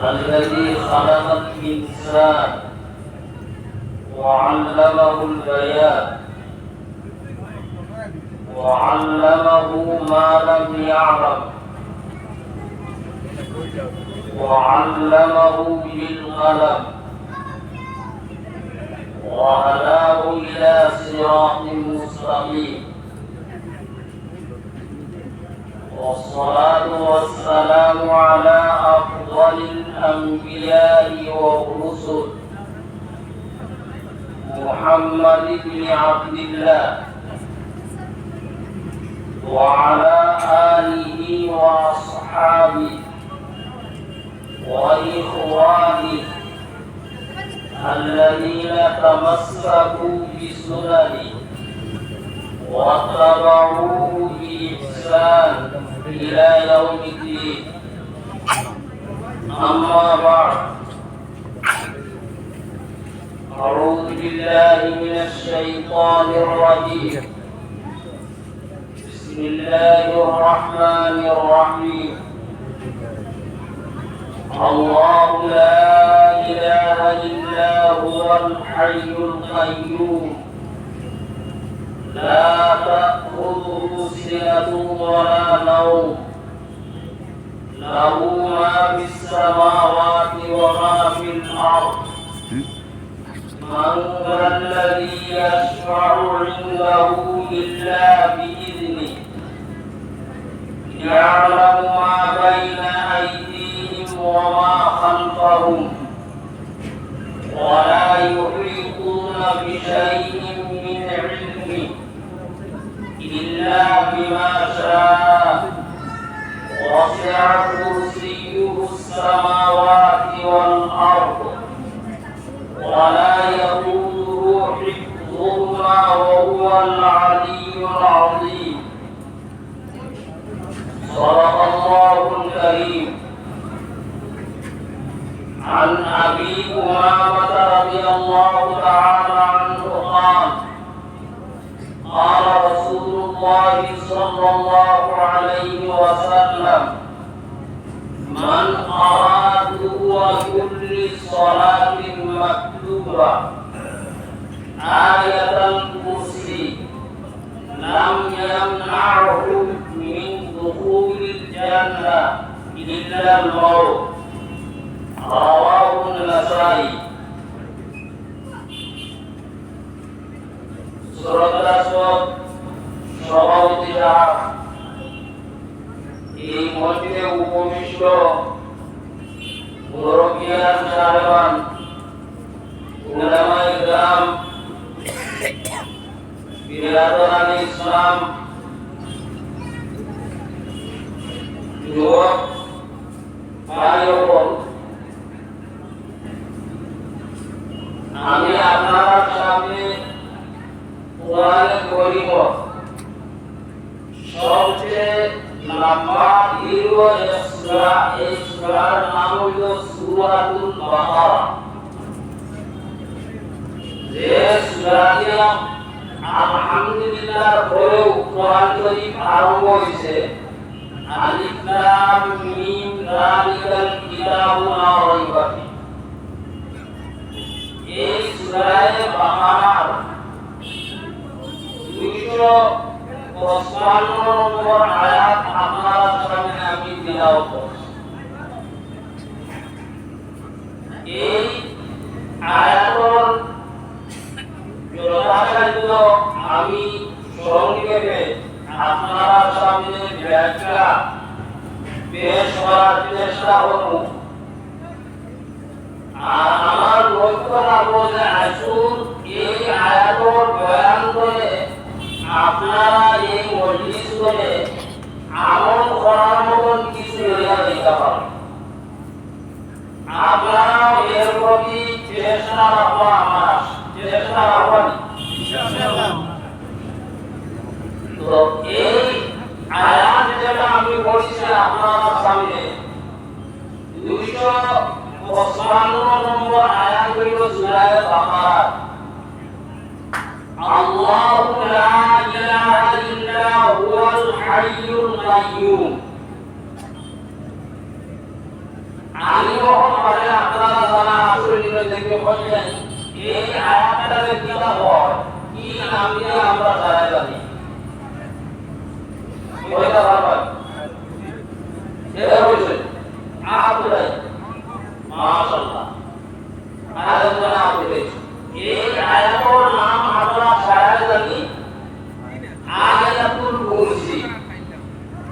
الذي خلق الإنسان وعلمه البيان وعلمه ما لم يعلم وعلمه بالقلم وهداه إلى صراط مستقيم. والصلاة والسلام على أفضل الأنبياء والرسل محمد بن عبد الله وعلى آله وأصحابه وإخوانه الذين تمسكوا بسننه واتبعوه بإحسان إلى يوم الدين. أما بعد، أعوذ بالله من الشيطان الرجيم. بسم الله الرحمن الرحيم. الله لا إله إلا هو الحي القيوم لا تأخذه سنة ولا نوم له ما في السماوات وما في الأرض من ذا الذي يشفع عنده إلا بإذنه يعلم ما بين أيديهم وما خلفهم ولا يحيطون بشيء من علمه إلا بما شاء وسع كرسيه السماوات والأرض ولا يئوده حفظهما وهو العلي العظيم. صدق الله الكريم. عن أبي أمامة رضي الله تعالى عنه قال قال رسول الله صلى الله عليه وسلم من أراد كل صلاة مكتوبة آية الكرسي لم يمنعه من دخول الجنة إلا الموت. رواه النسائي. সূরা আসর সভাপতি সাহেব এই মসজিদে উপবিষ্ট মুরব্বিয়ান সাহেবান উলামায়ে কেরাম বিরাদরান ইসলাম যুবক ভাই ও বোন, আমি আপনার সামনে কোরআনে কারীম সবচেয়ে লম্বা দীর্ঘ সূরা, এই সূরার নাম হলো সূরাতুল বাকারা। যে সূরাটি আলহামদুলিল্লাহ পরেও কোরআন কারীম আরম্ভ হয়েছে আলিফ লাম মিম যালিকাল কিতাবু লা রাইবা ফীহ। এই সূরায়ে বাকারার 255 নম্বর আয়াত আপনার সামনে আমি তিলাওয়াত করছি। এই আয়াতের যথাসাধ্য আমি সংক্ষেপে আপনার সামনে ব্যাখ্যা পেশ করার চেষ্টা করব। আর আমার লক্ষ্য রাখবো যে আসুন এই আয়াতের বয়ান করে আপনারা এই মজলিস করে আমল করার মতন কিছু এরিয়া দিতে পারেন। আপনারা এর প্রতি চেষ্টা রাখবো, আমার চেষ্টা রাখবেন ইনশাআল্লাহ। তো এই আয়াত যেটা আমি পড়ছি আপনার সামনে 255 নম্বর আয়াত হইল সূরা বাকারা। আল্লাহু লা ইলাহা ইল্লা হুয়াল হাইয়ুল কাইয়্যুম। আমি এখানে কিতাব হয় কি নাম দিয়ে আমরা জানাই জানি ওইটা ভাববেন এটা হইছে আব্দুল্লাহ মাশাআল্লাহ আয়াতুল আব্দুল্লাহ এই আয়াতুর নাম আমরা জানাই জানি আয়াতুল কুরসি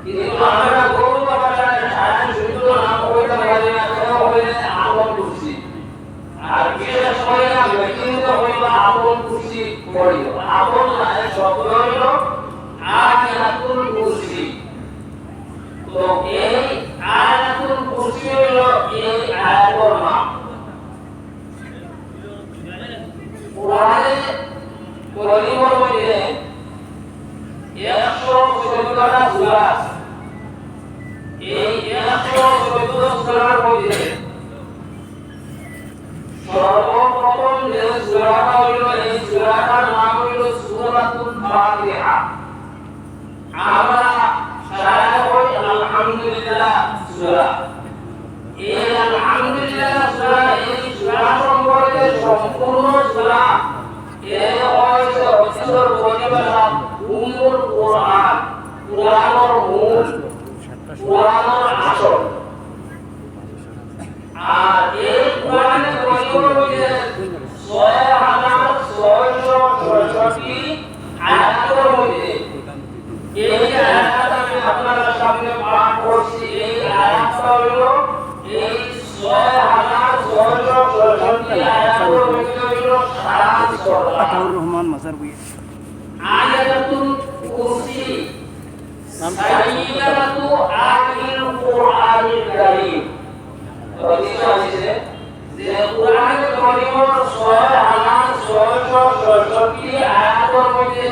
কিন্তু আমরা গরু বাবারা সারা শুদ্ধ নাম কইতে পারি না কেন হইলে আয়াতুল কুরসি আর বিশেষ করে ব্যক্তিগত হইবা আয়াতুল কুরসি পড়িও আয়াতুল নামের শব্দ হইল আয়াতুল কুরসি তো এই আয়াতুল কুরসি হইল এই আয়াতুর নাম কোরআনে কারীমের মধ্যে 114টা সূরা আছে এই 114 সূরার মধ্যে সর্বপ্রথম যে সূরাটা হইল এই সূরাটার নাম হইল সূরাতুল ফাতিহা আমরা সারা কই আলহামদুলিল্লাহ সূরা এই আলহামদুলিল্লাহ সূরা এই সূরা সম্পর্কে সম্পূর্ণ সূরা এর হইছে অসর পরিভাষা উম্মুল কুরআন কুরআনের মূল কুরআনের আসল আর এই কোরআনে কারীমের 6666টি আয়াতের মধ্যে এই আয়াত আমি আপনাদের সামনে পাঠ করছি এই আয়াতটা হলো এই 6666টি আয়াতের মধ্যে হলো আতাউর রহমান মাজার বই আয়াতুল কুরসি সাইয়্যিদাতু আখিল কুরআনিল কারীম যে কোরআনে কারীমের 6666টি আয়াতের মধ্যে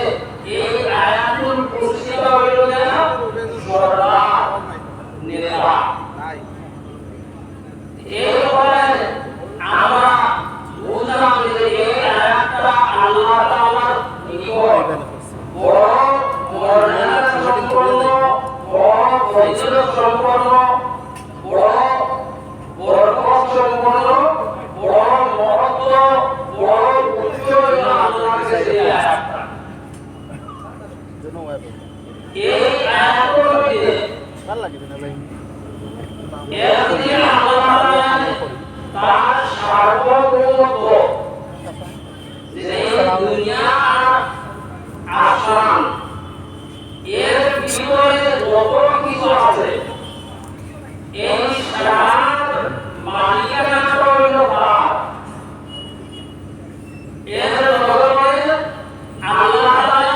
এই আয়াতুল কুরসিটা হইল না সরদার নেতা এই বলে আমরা বুঝলাম যে এই আয়াতটা আল্লাহ তাআলার নিকট বড় মর্যাদা সম্পন্ন বড় ফজিলত সম্পন্ন বড় বরকত সম্পন্ন বড় মহত্ব বড় উচ্চ আল্লাহর কাছে এই আয়াতটা এই আয়াতের মধ্যে ভাল লাগে না ভাই একদিন আল্লাহ তাআলা তার সার্বভৌমত্ব যে দুনিয়া আসমান এর ভিতরে যত কিছু আছে এই সারা মালিকানা হইল তার এর লগে আল্লাহ তাআলা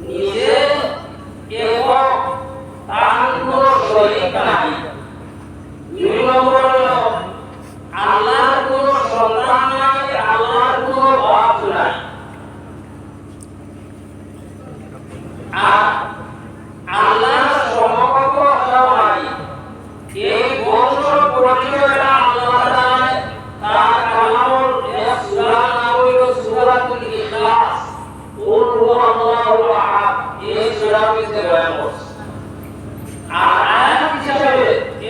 নিজে একক তার কোনো শরীক নাই দুই নম্বর হলো আল্লাহর কোনো সন্তান নাই আল্লাহর কোনো বাপ নাই আর আল্লাহর সমকক্ষ কেউ নাই এই বংশ পরিচয়টা আল্লাহ তাআলা তার কালামের এক সূরা নাম হইল সূরাতুল ইখলাস কুল হুয়াল্লাহু আহাদ এই সূরার মধ্যে বয়ান করছে আর আয়াত হিসেবে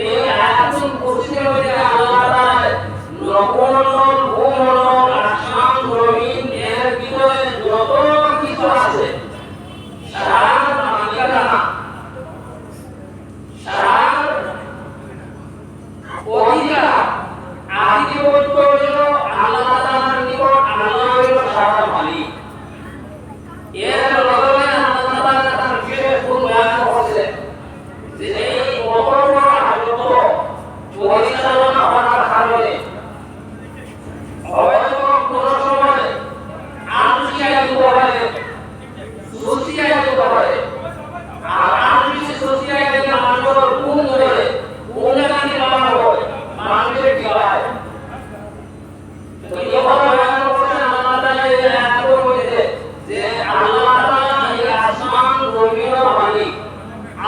এই আয়াতুল কুরসির মধ্যে আল্লাহ তাআলা নবমণ্ডল ভূমণ্ডল আসমান জমিন এর ভিতরে যত কিছু আছে সারা মালিকানা সারা অধিকার আধিপত্য হইল আল্লাহ তাআলার নিকট আল্লাহ হইল সারা মালিক এর লগে আল্লাহ তাআলা তার বিশেষ গুণ বয়ান করছে যে এই কত বড় আয়ত্ত পরিচালনা করার কারণে হয়তো কোন সময় আনুষিয়া দিতে পারে সুচিয়া দিতে পারে আর আনুষি সুচিয়া দিতে মানুষের গুণ ধরে গুণগানি বানানো হয় মানুষের ঠিকায় তো এই কথা বয়ান করছেন আল্লাহ তাআলা এই আয়াতের মধ্যে যে আল্লাহ তাআলা এই আসমান জমিনের মালিক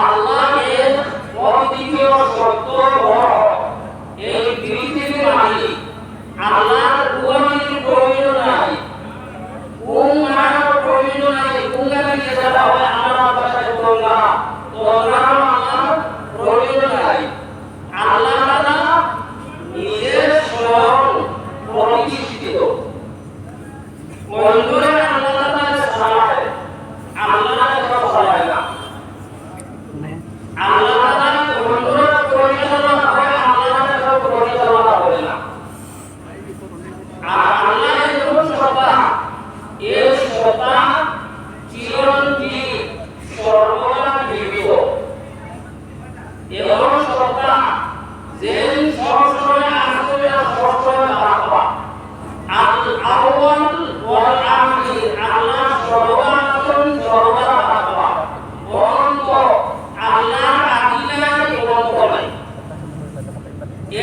আল্লাহ এর অদ্বিতীয় সত্য বড় এই পৃথিবীর মালিক আল্লাহর গুণানির প্রয়োজন নাই গুণ মানার প্রয়োজন নাই গুণগানি যেটা হয় আমরা ভাষায় গঙ্গা গঙ্গা মানার প্রয়োজন নাই আল্লাহ তাআলা নিজের স্বয়ং প্রতিষ্ঠিত আল্লাহ তাআলা বন্ধুরা পরিচালনা করে, আল্লাহ তাআলা পরিচালনা করে না। আর আল্লাহ এমন সত্তা, এই সত্তা চিরঞ্জীব, সর্বদা জীবিত। এমন সত্তা যে সবসময় আসবে আর সবসময় থাকবে। আল-আউয়াল ওয়াল আখির, আল্লাহ সর্বদা আছেন, সর্বদা থাকবে। অনন্ত, আল্লাহর আকিদায় অনন্ত নাই।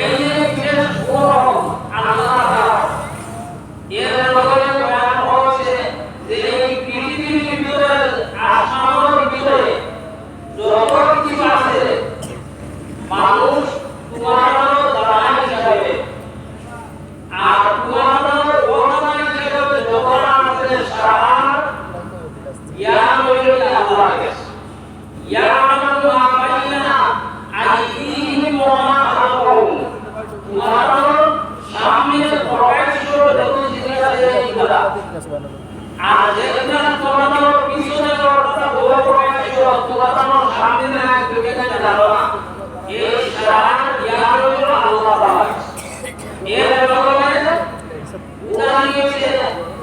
এই যে বিশেষ গুণ আল্লাহ তাআলা, এর লগে বয়ান হচ্ছে যে এই পৃথিবীর ভিতরে, আসমানের ভিতরে যত কিছু আছে, মানুষ তোমার দাঁড়ায় হিসাবে, আর তোমার ওখানে হিসাবে যখন আছে সার জ্ঞান হইল আল্লাহর কাছে। ইয়ামানু মা বাইনা আইদিহিম ওয়া মা খালফাহুম, তোমার সামনে প্রকাশ্য যত জিনিস আছে এইগুলা, আর যেগুলা তোমার পিছনে অর্থাৎ ওই প্রকাশ্য তোমার সামনে না তুমি জানো না, এই সার জ্ঞান হইল আল্লাহ তাআলা। এর লগে উদাহরণ হচ্ছে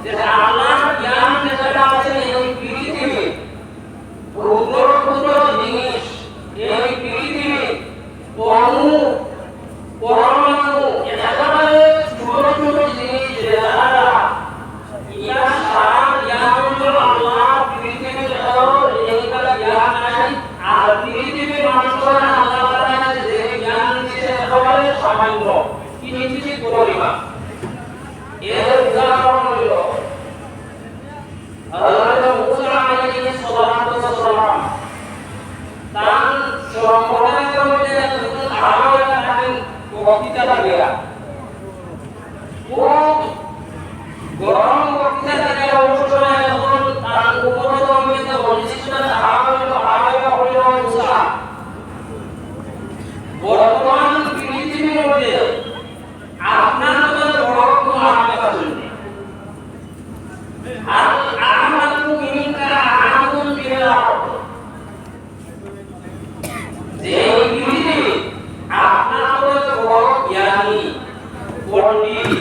যে আল্লাহর জ্ঞান যেটা আছে এই পৃথিবী, ক্ষুদ্র ক্ষুদ্র জিনিস, এই পৃথিবী, অণু, পরমাণু, একেবারে ছোট ছোট জিনিস যারা, ইয়া সারা জ্ঞান হলো আল্লাহ। পৃথিবীর এইগুলা জ্ঞান নাই, আর পৃথিবীর মানুষরা আল্লাহ তাআলা যে জ্ঞান দিয়েছে একেবারে সামান্য কিঞ্চিত পরিমাণ। এর উদাহরণ হলো হযরত মুসা আলাইহিস সালাতু ওয়াস সালাম তার সম্প্রদায়ের মধ্যে একজন আরব আছেন, বক্তৃতা দেয়া খুব গরম বক্তৃতা দেয়া অবসরে যখন তার উপরতমিতে বলছিলেন আরব হইল মুসা, বর্তমান পৃথিবীর মধ্যে আপনার মতো বড় কোনো আলেম আছেন না। আর আহমাদু মিনকা আহাদুন বিল আরদ, যে পৃথিবী আপনার মতো বড় জ্ঞানী পণ্ডিত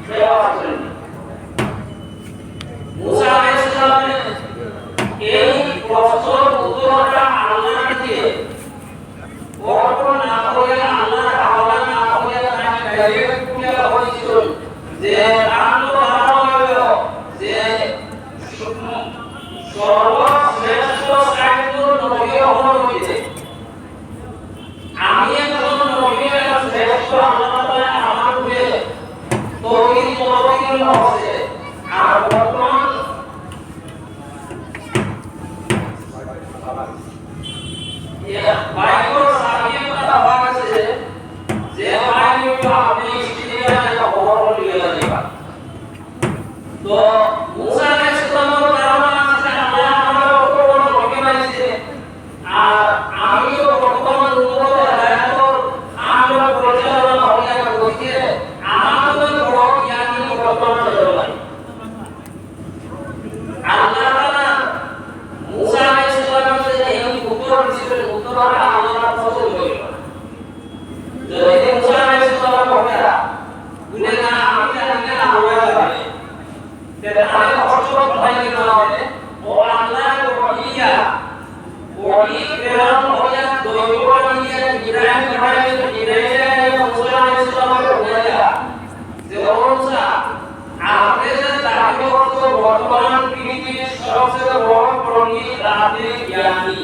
কেউ আছেন না। মুসা আলাইহিস সালামের এই প্রশ্নের উত্তরটা আল্লাহর কাছে অর্থ না করে, আল্লাহর হাওলা না করে তাকে ডাইরেক্ট বলা হয়েছিল যে আল্লাহ তাআলা যে সর্বশ্রেষ্ঠ একজন নবী হয়েছে, আমি একজন নবী, একজন শ্রেষ্ঠ, আল্লাহ তাআলা আমার উপরে তৌহিদ অবতীর্ণ হয়েছে। আর বর্তমান বাইবেল সাহিত্যে কথা আছে যে বাইবেল আপনি স্ত্রীরা একটা খবর লিখে দিবা। তো মুসা আলাইহিস সালামের ধারণা আছে আল্লাহ আমার উপর নবী বানিয়েছে, আর আমি তো বর্তমান উম্মত হায়াতর আমরা পরিচালনা হইয়া গেছে, আমার তো বড় জ্ঞানী বর্তমান জগৎ। আল্লাহ তাআলা মুসা আলাইহিস সালামের এই উত্তর দিয়েছেন, উত্তরটা আল্লাহর পছন্দ হইল। যদি মুসা আলাইহিস সালাম বলেরা বলে না আমি জানি না আল্লাহ জানে, তাহলে আমি কষ্ট ভাই না হবে ও আল্লাহ ওহিয়া ওহি প্রেরণ হইয়া দৈব নিয়ে ইব্রাহিম ইব্রাহিম মুসা আলাইহিস সালামের বলেরা যে ও মুসা, আপনি যে দাবি করছো বর্তমান পৃথিবীর সবচেয়ে বড় পণ্ডিত, আপনি জ্ঞানী,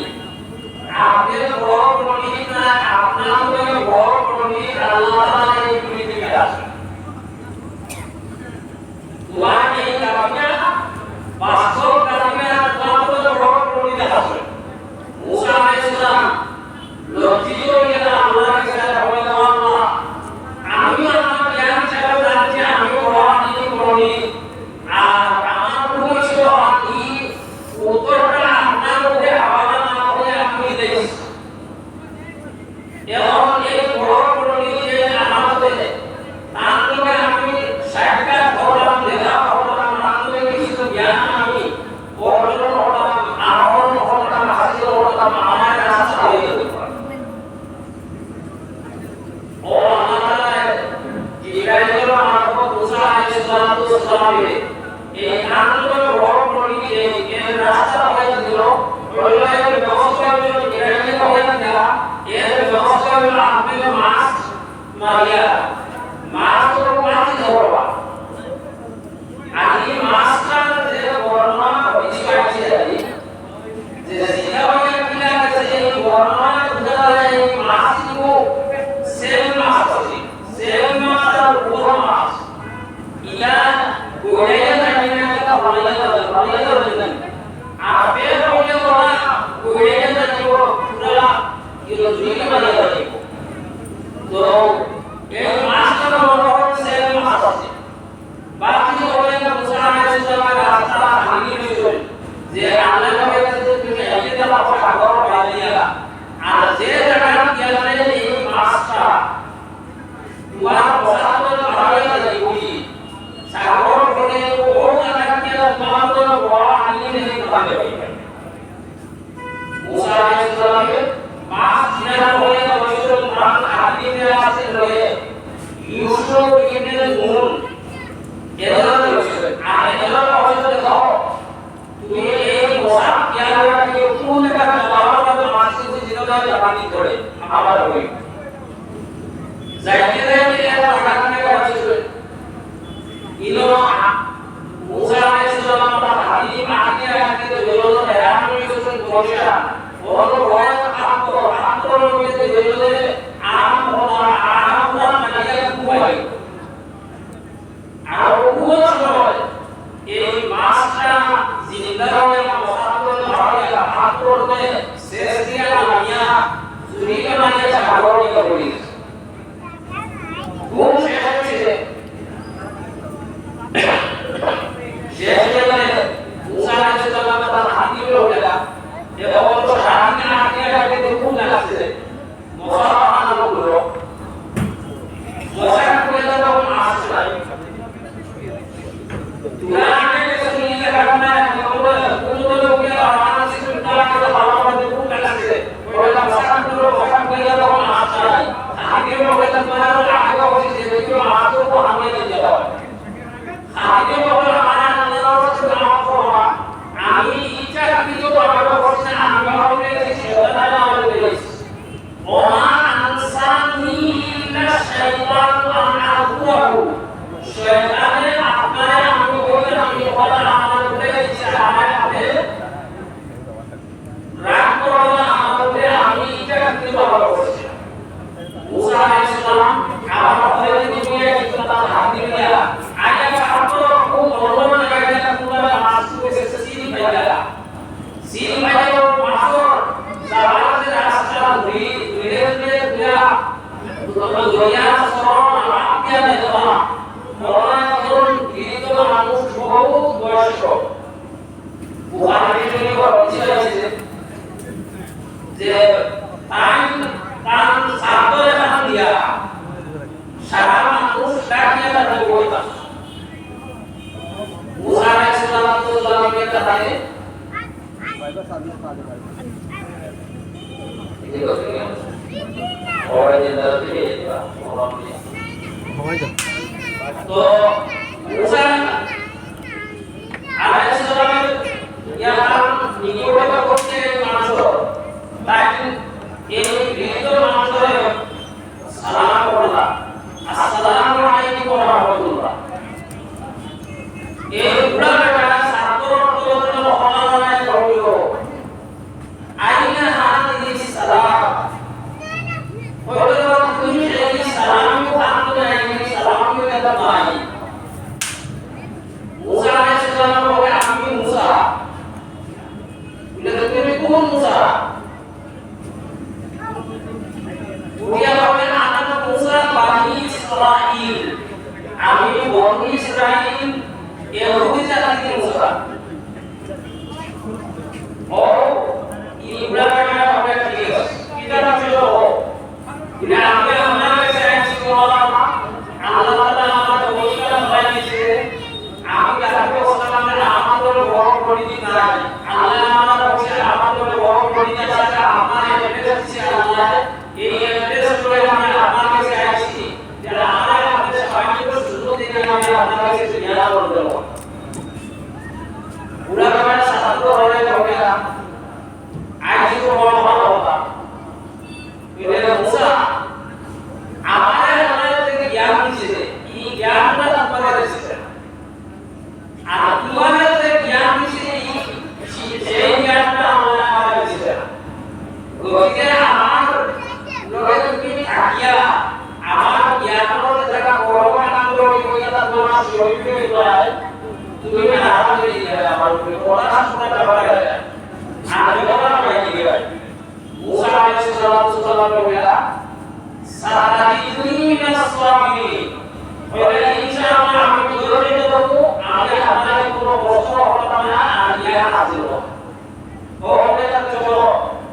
আপনি বড় পণ্ডিত না, আপনার থেকে বড় পণ্ডিত আল্লাহ তাআলা এই পৃথিবীতে আছে। তোমার এই দাবিটা বাস্তব দাবিটা, তোমার থেকে বড় পণ্ডিত আছে। মুসা আলাইহিস সালাম লজ্জিত হয়ে আল্লাহর কাছে বললেন, আল্লাহ আমি আমার জ্ঞান ছাড়া জানছি আমি বড় পণ্ডিত, আর আমার ভবিষ্যৎ এই উত্তরটা আপনার মধ্যে হাওয়া না হয়ে আপনি দেখেন। এখন এই বড় পণ্ডিত যে আমাদের তার থেকে আমি সাক্ষাৎ হলাম, দেখা হলাম, তার থেকে কিছু জ্ঞান আমি অর্জন হলাম, আহরণ হলাম, হাসিল হলাম, আমার কাছে হয়ে গেল। এর ব্যবস্থা হলো আপনি মাছ মারিয়া মাছ তো মাছ ধরবা আদি মাছটা যে বর্ণনা হয়েছে আছে যে জিনাবাকে কিলা আছে এই বর্ণনা বুঝা যায় এই মাছগুলো সেল মাছ আছে সেল মাছ আর বড় মাছ ইলা গোড়াইয়া জানিনা কা ভালো লাগে আপে হইলে ওরা গোড়াইয়া জানিব পুরা ইলো জুই মানে জানিব তো এই মাছটা বড় সেল মাছ আছে বাকি হলে মুসা আলাইহিস সালামের রাস্তা ভাঙি দিয়েছিল যে আল্লাহ নবী কাছে তুমি এগিয়ে যাও সাগর পাইয়া আর যে জায়গা গেলে এই মাছটা তোমার বসানোর ভালো যাইবি সাগর পড়ে ও জায়গা গেলে তোমার তো বড় আনিয়ে নিতে পারবে মুসা আলাইহিস সালামের মাছ জিনা হয়ে বসে প্রাণ হাতিয়ে আসে লয়ে ইউসুফ ইবনে নুন এরা আর এরা হয়তো দেখো তুমি এই মোসা কিয়ারাকে কোন জায়গা বাবা মাসিতে জিরোদার পানি করে আবার হই যাইতে যাইতে এরা ওখানে গেছে ইনো মুসা আলাইহিস সালাম তার হাদিম আগে আগে জলদ হেরান হয়েছে বর্ষা বড় বড় আন্তর মধ্যে জলদ আরাম মানে কুয়াই আর ওগুলো সময় এই মাছটা জিন্দা হয়ে মশাগুলো ধরে হাত করতে শেষ দিয়ে নামিয়া চুরিকে মারিয়ে সাগরে পড়ে ঘুম শেষ হয়েছে শেষ হয়ে মুসা আলাইহিস সালাম তার হাতি উঠে গেল এবং তো সারাদিন আটকে রাখতে ঘুম লাগছে মশা আনা হলো মশা করে যখন মাছ নাই তুলানে সুনিলে কারণে কোন লোকে মানসিক তুলাকে ভালো করে খুব লাগছে ওইটা মশাগুলো মশা করে যখন মাছ নাই আগে লোকে তোমার আগে হচ্ছে যে কেউ মাছ তো হামলে দিয়ে যাবে আগে লোকে মানা না না আমি ইচ্ছা রাখি তো আমার করছে না আমি ভাবলে সেটা না আমার বলেছি ওমা আনসানি ইল্লা শাইতান আনহুয়াহু শয়তানে আপনারা আমি বলে আমি বলা আমার বলে দিয়েছে আমার আপনি রাগ করবে আমার বলে আমি ইচ্ছা রাখি তো ভালো করছি মুসা আলাইহিস সালাম আমার বলে দিয়ে তার হাত দিয়ে আগে আপনারা খুব বড় জায়গায় পুরো মাছ করে সিল পাইলা সিল পাইলো মাছর জালালের রাস্তা ধীরে ধীরে দিয়া দরিয়া সরণ আকিয়া দেওয়া মরনা করুন গীত মানুষ বহুত বয়স্ক বুখারী শরীফে রয়েছে যে কান সাদরে কান দিয়া সারা মানুষ ডাকিয়া তাকে বলতা মুসা আলাইহিস সালামের কথায় তো মুসা আলাইহিস সালামের ইয়ার নিকটবর্তী করতে মানুষ তাই এই বিহিত মানুষের সালাম করলা আসসালামু আলাইকুম ওয়া রাহমাতুল্লাহ এই পুরা বেটা সাতর তো হলানায় করিল আইনা হাত দিছি সালাম হলো তুমি এই সালাম কামনে এই সালাম কথা নাই মুসা আলাইহিস সালাম বলে আমি মুসা বলে তুমি কোন মুসা উড়িয়া বলে না আমি মুসা বানি ইসরাইল আমি বনি ইসরাইল ইহুদি জাতির মুসা ও ইব্রাহিম হবে ঠিক কিতাব ছিল ইনা আমি আমার কাছে আইছি বললাম আল্লাহ তাআলা আমাকে ওইটা বানিয়েছে আমি তাকে সালামের আমাদের বড় করে দিই নাই আল্লাহ আমার কাছে আমাদের বড় করে দিয়েছে আমার এড্রেস ছিল আল্লাহ এই এড্রেস করে আমি আপনার কাছে আইছি যে আমার কাছে পাইলে সুযোগ দিলে আমি আপনার কাছে জিজ্ঞাসা করে দেব পুরা ব্যাপারটা সাধারণ হয়ে যাবে না আইছি তো বড় ভালো কথা এটা মুসা আমাদের মনে থেকে জ্ঞান দিয়েছে এই জ্ঞানটা তোমাদের দিয়েছে আর তোমাদের যে জ্ঞান দিয়েছে সেই জ্ঞানটা আমাদের দিয়েছে গতিকে আমার লোকে তুমি থাকিয়া আমার জ্ঞানের জায়গা কর্মকাণ্ড কইলা তোমার শরীরে যায় তুমি আরাম করে দিবে আমার উপরে কথা শোনাতে পারে আমি বলা নাই দিবে মুসা আলাইহিস সালাম বলেলা সারাদিনি মিনাস সাবিরিন ওইটা ইনশাআল্লাহ আমি ধরে নেব আমি আপনার কোনো প্রশ্ন হবে না আমি হাজির হব ও বলেলা চলো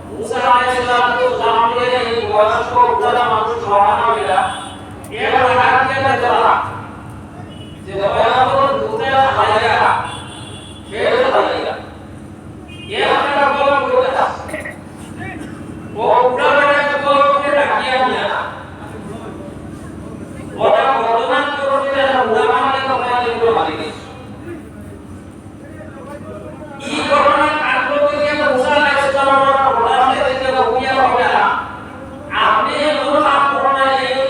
মুসা আলাইহিস সালাম এই বয়স্ক উদ্ধারা মানুষ সহানা হইলা এবার আগে যারা যে বয়স্ক দুধের হাইয়া খেয়ে হাইয়া একটা বড় কথা ও উড়াবে বড়কে রাখিয়া নিয়া ওটা বর্তমান করতে উড়াবানে কমাই দিল মালিক এই ঘটনা কাণ্ড থেকে মুসা আলাইহিস সালাম বলাতে থেকে হইয়া হইয়া আপনি মনোরা করোনা এই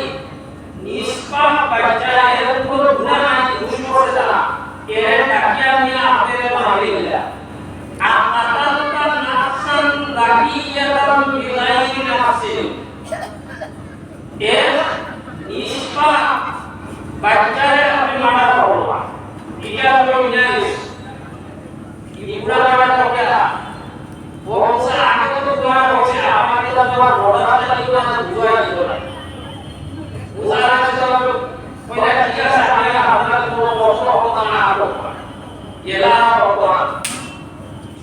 নিষ্পাপ বাচ্চা এর কোনো গুনাহ নাই দুষ্ট করে যারা এর রাখিয়া নিয়া আপনাদের মারি দিলা আকাতালকা নাফসান লাকিয়াতাম বিগাইরি নাফসিন এর নিষ্পাপ বাচ্চারে আপনি মারা করবা এটা হলো ইনাইস ইবরা বাবা তোকেরা বংশ আগে তো তোমার বংশে আমাকে তো তোমার বড়াতে লাগবে না বুঝাই দিত না উদাহরণ হিসেবে কইলা ঠিক আছে আমি আপনার কোনো প্রশ্ন হতো না আলো এলা বর্তমান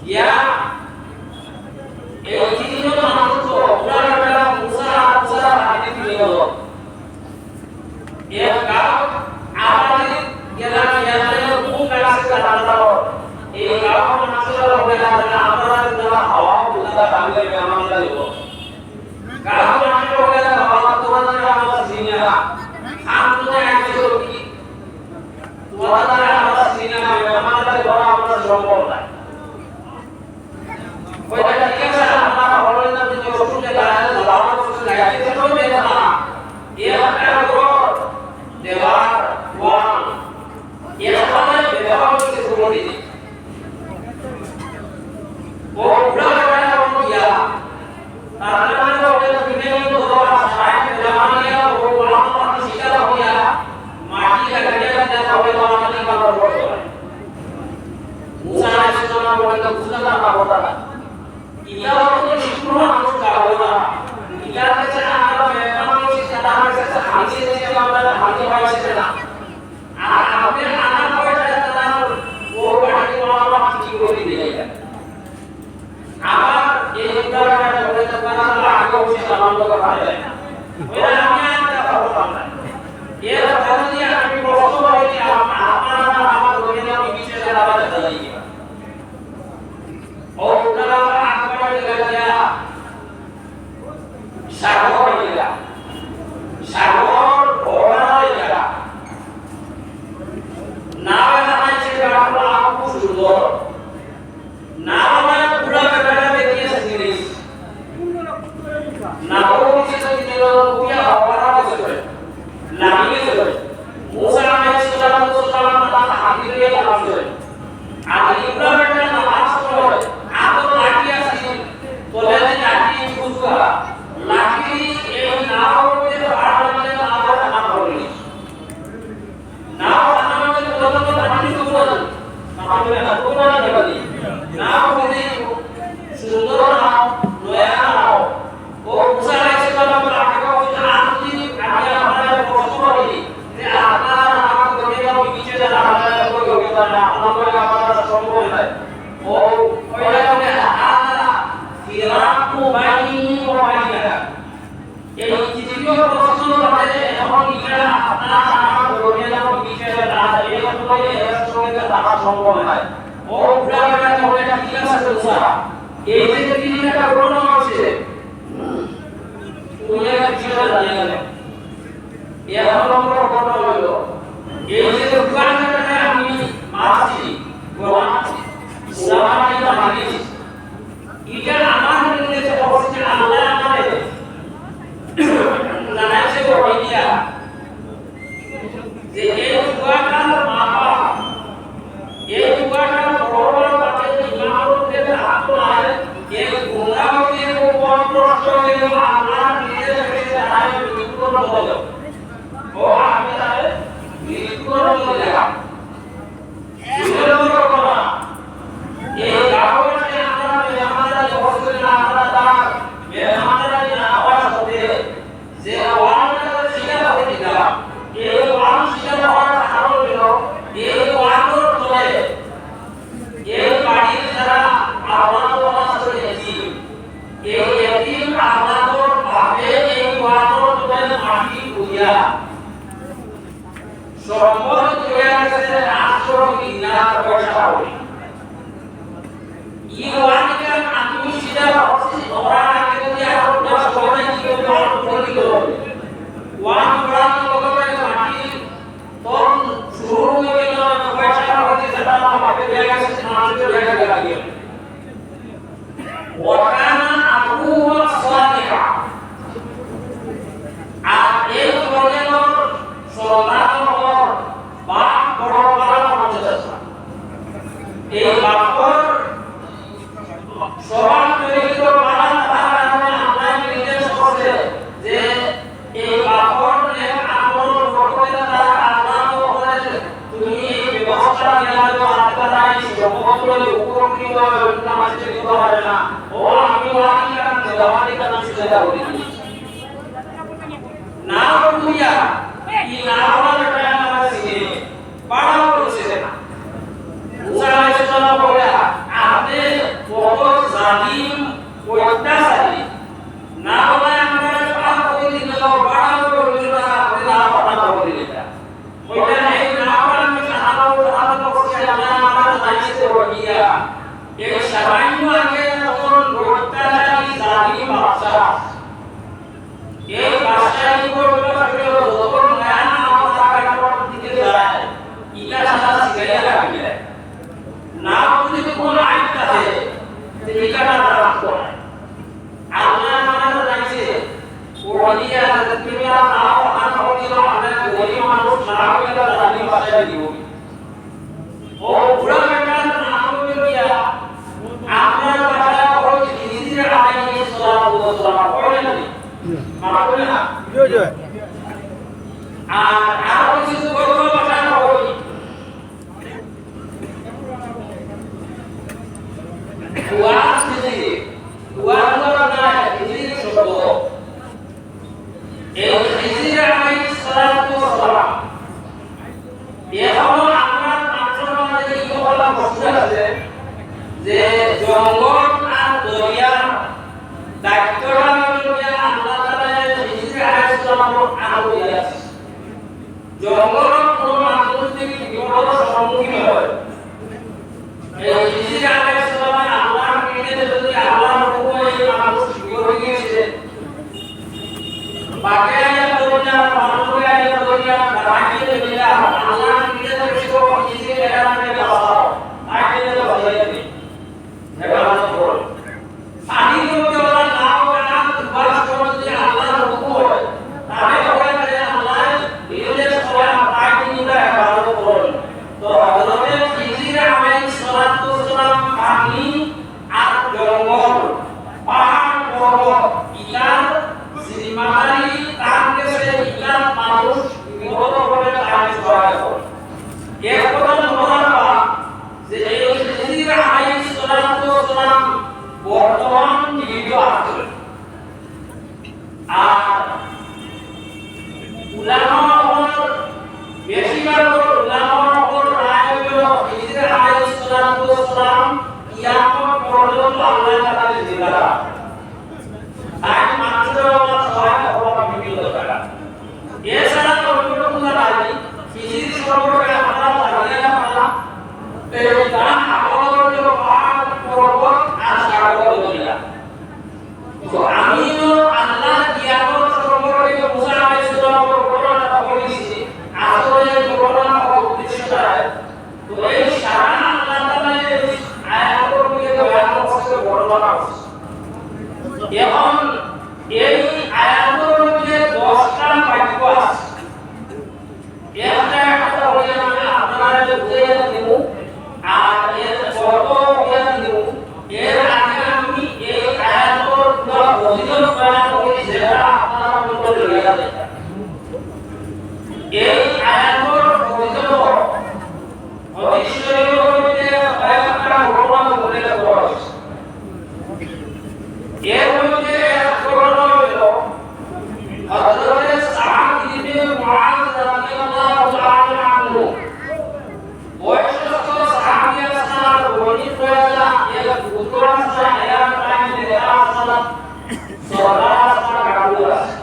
ইয়া এই তিনজন মানুষ তো উদাহরণ বেলা মুসা হাতে তুলে গেল এক গাঁও আমাদের গেলা ইয়ালে কোন কাছে দাঁড়ালো এই গাঁও মানুষের হইলা আমরা যারা হাওয়া বুঝা বাংলা মেহমানরা দেব গাঁও মানুষের হইলা বাবা তোমাদের আমরা সিনিয়া আমরা আইছো কি তোমাদের আমরা সিনিয়া মেহমানরা বড় আমরা সম্ভব না কইটা ঠিক আছে আমরা হলনা যে ওষুধে দাঁড়ায় লাউনা করতে লাগাইতে তো দেব না একটা ঘর দেওয়ার ওয়াল এখানে ব্যবহার করতে শুরু দিই ও পুরা বড় বড় ইয়া তারপরে তো ওটা বিভিন্ন দোয়া সাইড জামানিয়া ও গোলাম পানি শিকার হইয়া মাটি লাগাইয়া দেওয়া হবে মাটি কালার করতে মুসা আলাইহিস সালাম বলেন বুঝলা না কথা না ইয়া তো শিশুর মানুষ কালো না ইয়া কাছে আমরা মেহমান সাদা আমার কাছে হাজি দিয়ে আমরা হাজি পাইছে না আর আপনি নানা পয়সা দাদা ও বাড়ি বড় হাজি করে দিয়ে আমার এই উদাহরণটা বলে তো বাংলা আগে হচ্ছে সালাম লোক ভালো না ওই আমি একটা কথা না এর কথা দিয়ে আমি প্রশ্ন হইনি আপনারা আমার দুনিয়া বিচে দাঁড়া দাঁড়াই ও উদাহরণ আকবার গেলা সাগর গেলা সাগর ভরা গেলা নাও না আছে আমরা আপু সুন্দর নাও না পুরা বেটা দেখিয়ে জিনিস নাও কিছু দিন পুরা হওয়ার আছে লাগিয়ে চলে মুসা আলাইহিস সালাম তার হাদিয়ে আছে আর ইব্রাহিমের নামাজ পড়ে আতো লাঠি আছে তোলে লাঠি বুঝবা লাঠি এই নাওতে পাড়ালে নাও না পড়ে নাও আমাদের কত লাঠি তো বল আমাদের হাত না দেবানি নাও যদি সুন্দর নাও নয়া নাও ও মুসা আলাইহিস সালাম আগে হচ্ছে আনন্দি আগে আমরা প্রশ্ন করি যে আপনারা আমাকে দুনিয়া বিচে যারা আমরা কই হবে না আমাদের আমরা সম্ভব নয় ও কইলা যে আলা ফিরাকু বাইনি ওয়া বাইনা এই তৃতীয় প্রশ্ন তাহলে এখন এটা আপনারা আমাকে দুনিয়া বিচে যারা এই কথা এর সঙ্গে থাকা সম্ভব নয় ও উদাহরণটা হলো ঠিক আছে মুসা এই যে তিনটা প্রশ্ন আছে দুনিয়া বিচে জানিয়ে গেল এক নম্বর কথা হলো এই যে উদাহরণটা আমি মাছি গোলাম সামানিয়া মানি এটা আমার নির্দেশে অবশ্যই আল্লাহ আমাদের দিয়া সম্পদ তৈরি আছে 800 দিনার পয়সা হবে ই ওয়ানিকা আমি সিধা হচ্ছে ওরা আগে যদি আর 10 সময় কি করে হবে ওয়ান প্রাণ লগবে মাটি তখন শুরু হয়ে গেল পয়সা হচ্ছে সেটা আমাকে জায়গা আছে মানুষের জায়গা লাগিয়ে ওয়াকানা আবুহু সালিহা আর এই ধরনের সন্তান বাপ বড় বড় হচ্ছে এই বাপর সমান তৈরি করার কারণে আমরা নির্দেশ করছে যে এই বাপর যে আমল করতে তারা আল্লাহ বলে তুমি এই ব্যবস্থা নিয়ে আপনারা এই সম্পদের উপকৃত অন্য মাসে দিতে পারে না ও আমি ওয়ানি কারণ দেওয়ানি কারণ সেটা বলি না বলিয়া এই না বলার টাইম আছে পাড়া করছে না মুসা আলাইহিস সালাম বলে আপনি কত জালিম অত্যাচারী না বলে আমরা পাড়া করে দিল পাড়া করে না আপনি না পাড়া করে দিল ওইটা এই না বলার মধ্যে আলাদা করছে আমরা জানিতে বলিয়া এই সামান্য আগে যখন অত্যাচারী জালিম বাদশা এই বাদশাহী করতে পারলে যখন জ্ঞান আমরা কাটার দিকে যায় ইটা সাদা শিখাইয়া রাখলে না যদি কোনো আইন আছে যে ইটা না রাখতো আল্লাহ আমাদের জানিছে ওলিয়া তুমি আর নাও আনা হইলো আমাদের গরিব মানুষ না হইলো জালিম বাদশাহী দিব ও পুরা বেটার নাম হইয়া আমরা বাদশা হই জিজির আলাইহিস সালাতু ওয়াস সালাম বলেন মানবে না জয় আর আরো কিছু গল্প বানানো হই ওয়াজ দিদি ওয়াজ না দিদি শব্দ এই জিজির আলাইহিস সালাতু ওয়াস সালাম এখন আমরা আলোচনাতে এই কথা বলতে আছে যে জঙ্গল আর দরিয়া দায়িত্বটা নিয়ে আল্লাহ তাআলা জিজির আলাইহিস সালাম আরো দিয়েছে জঙ্গল কোন মানুষ থেকে বিপদের সম্মুখীন হয় এই জিজির আলাইহিস সালাম আল্লাহর নির্দেশে যদি আল্লাহর হুকুমে এই মানুষ বিপদে গিয়েছে বাকি আয়া দরিয়া মানুষকে আয়া দরিয়া রাখিয়ে দিলা আল্লাহর নির্দেশে কিছু জিজির এলাকাতে বাঁচাও আইতে দিলে বাঁচাইতে এটা মানে বল পানি যদি ওরা নাও না বাস করতে আল্লাহর হুকুম হয় তাহলে ওরা যে আল্লাহ নির্দেশ করে আইতে দিলে ভালো বল তো হযরত জিজির আলাইহিস সালাতু ওয়াস সালাম পানি আর জঙ্গল পাহাড় পর্বত ইটার জিম্মাদারি তার কাছে ইটার মানুষ বিপদ করে তার সহায় করে এর কথা বলার যে এই জিজির আলাইহিস সালাতু ওয়াস সালাম বর্তমান জীবিত আছে আর উলামা বেশিরভাগ উলামার রায় হলো জিজির আলাইহিস সালাতু ওয়াস সালাম কিয়ামত পর্যন্ত আল্লাহ তাআলা জিন্দা তাই মানুষের সহায় হওয়া বিভিন্ন দরকার এছাড়া তো অন্য কোনো নাই জিজির সম্পর্কে আমরা জানি না এই দান আমাদের পাহাড় পর্বত আর সাগর দরিয়া তো আমিও আল্লাহ কিয়ামত সম্পর্কে মুসা আলাইহিস সালামের ঘটনাটা বলেছি আসলে ঘটনা উদ্দেশ্যটা তো এই সারা আল্লাহ তাআলা এই আয়াতের মধ্যে বয়ান করতে ঘটনা এখন এই আয়াতের মধ্যে 10টা বাক্য আছে একটা একটা হয়ে আমি আপনারা বুঝিয়ে দেব আর এর ছোট হয়ে দেব এর আগে আমি এই আয়াতের ফজিলত বয়ান করি যেটা আপনারা মনে লইয়া দেন এই আয়াতের ফজিলত অবশ্যই মধ্যে একটা ঘটনা বলে দেওয়া হয়েছে এর মধ্যে ঘটনা হলো হযরত সাদ ইবনে মুআয রাদিয়াল্লাহু তাআলা আনহু বয়স্ক সাহাবী সালাত বর্ণিত হয়েছে এর উত্তরাং সাহায়া টাইম দিতে সালাত সালাত কাবুল আছে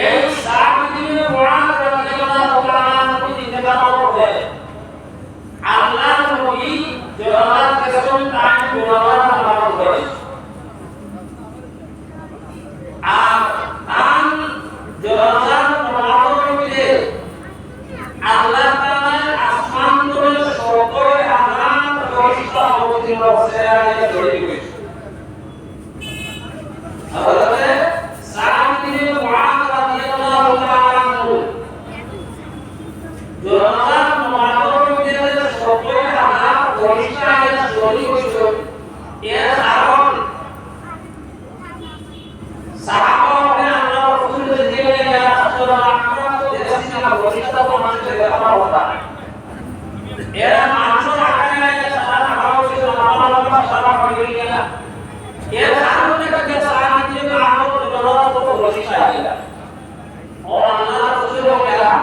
এই না ঘনিষ্ঠতা তো মানুষের দেখা হতা এরা মানুষের আকারে লাগে সারা খাওয়া ছিল লম্বা সারা হয়ে গেল এর কারণে কাকে সারা দিয়ে আলো জলরা তো ঘনিষ্ঠ হয়ে গেল ও আল্লাহ রাসূল বলেরা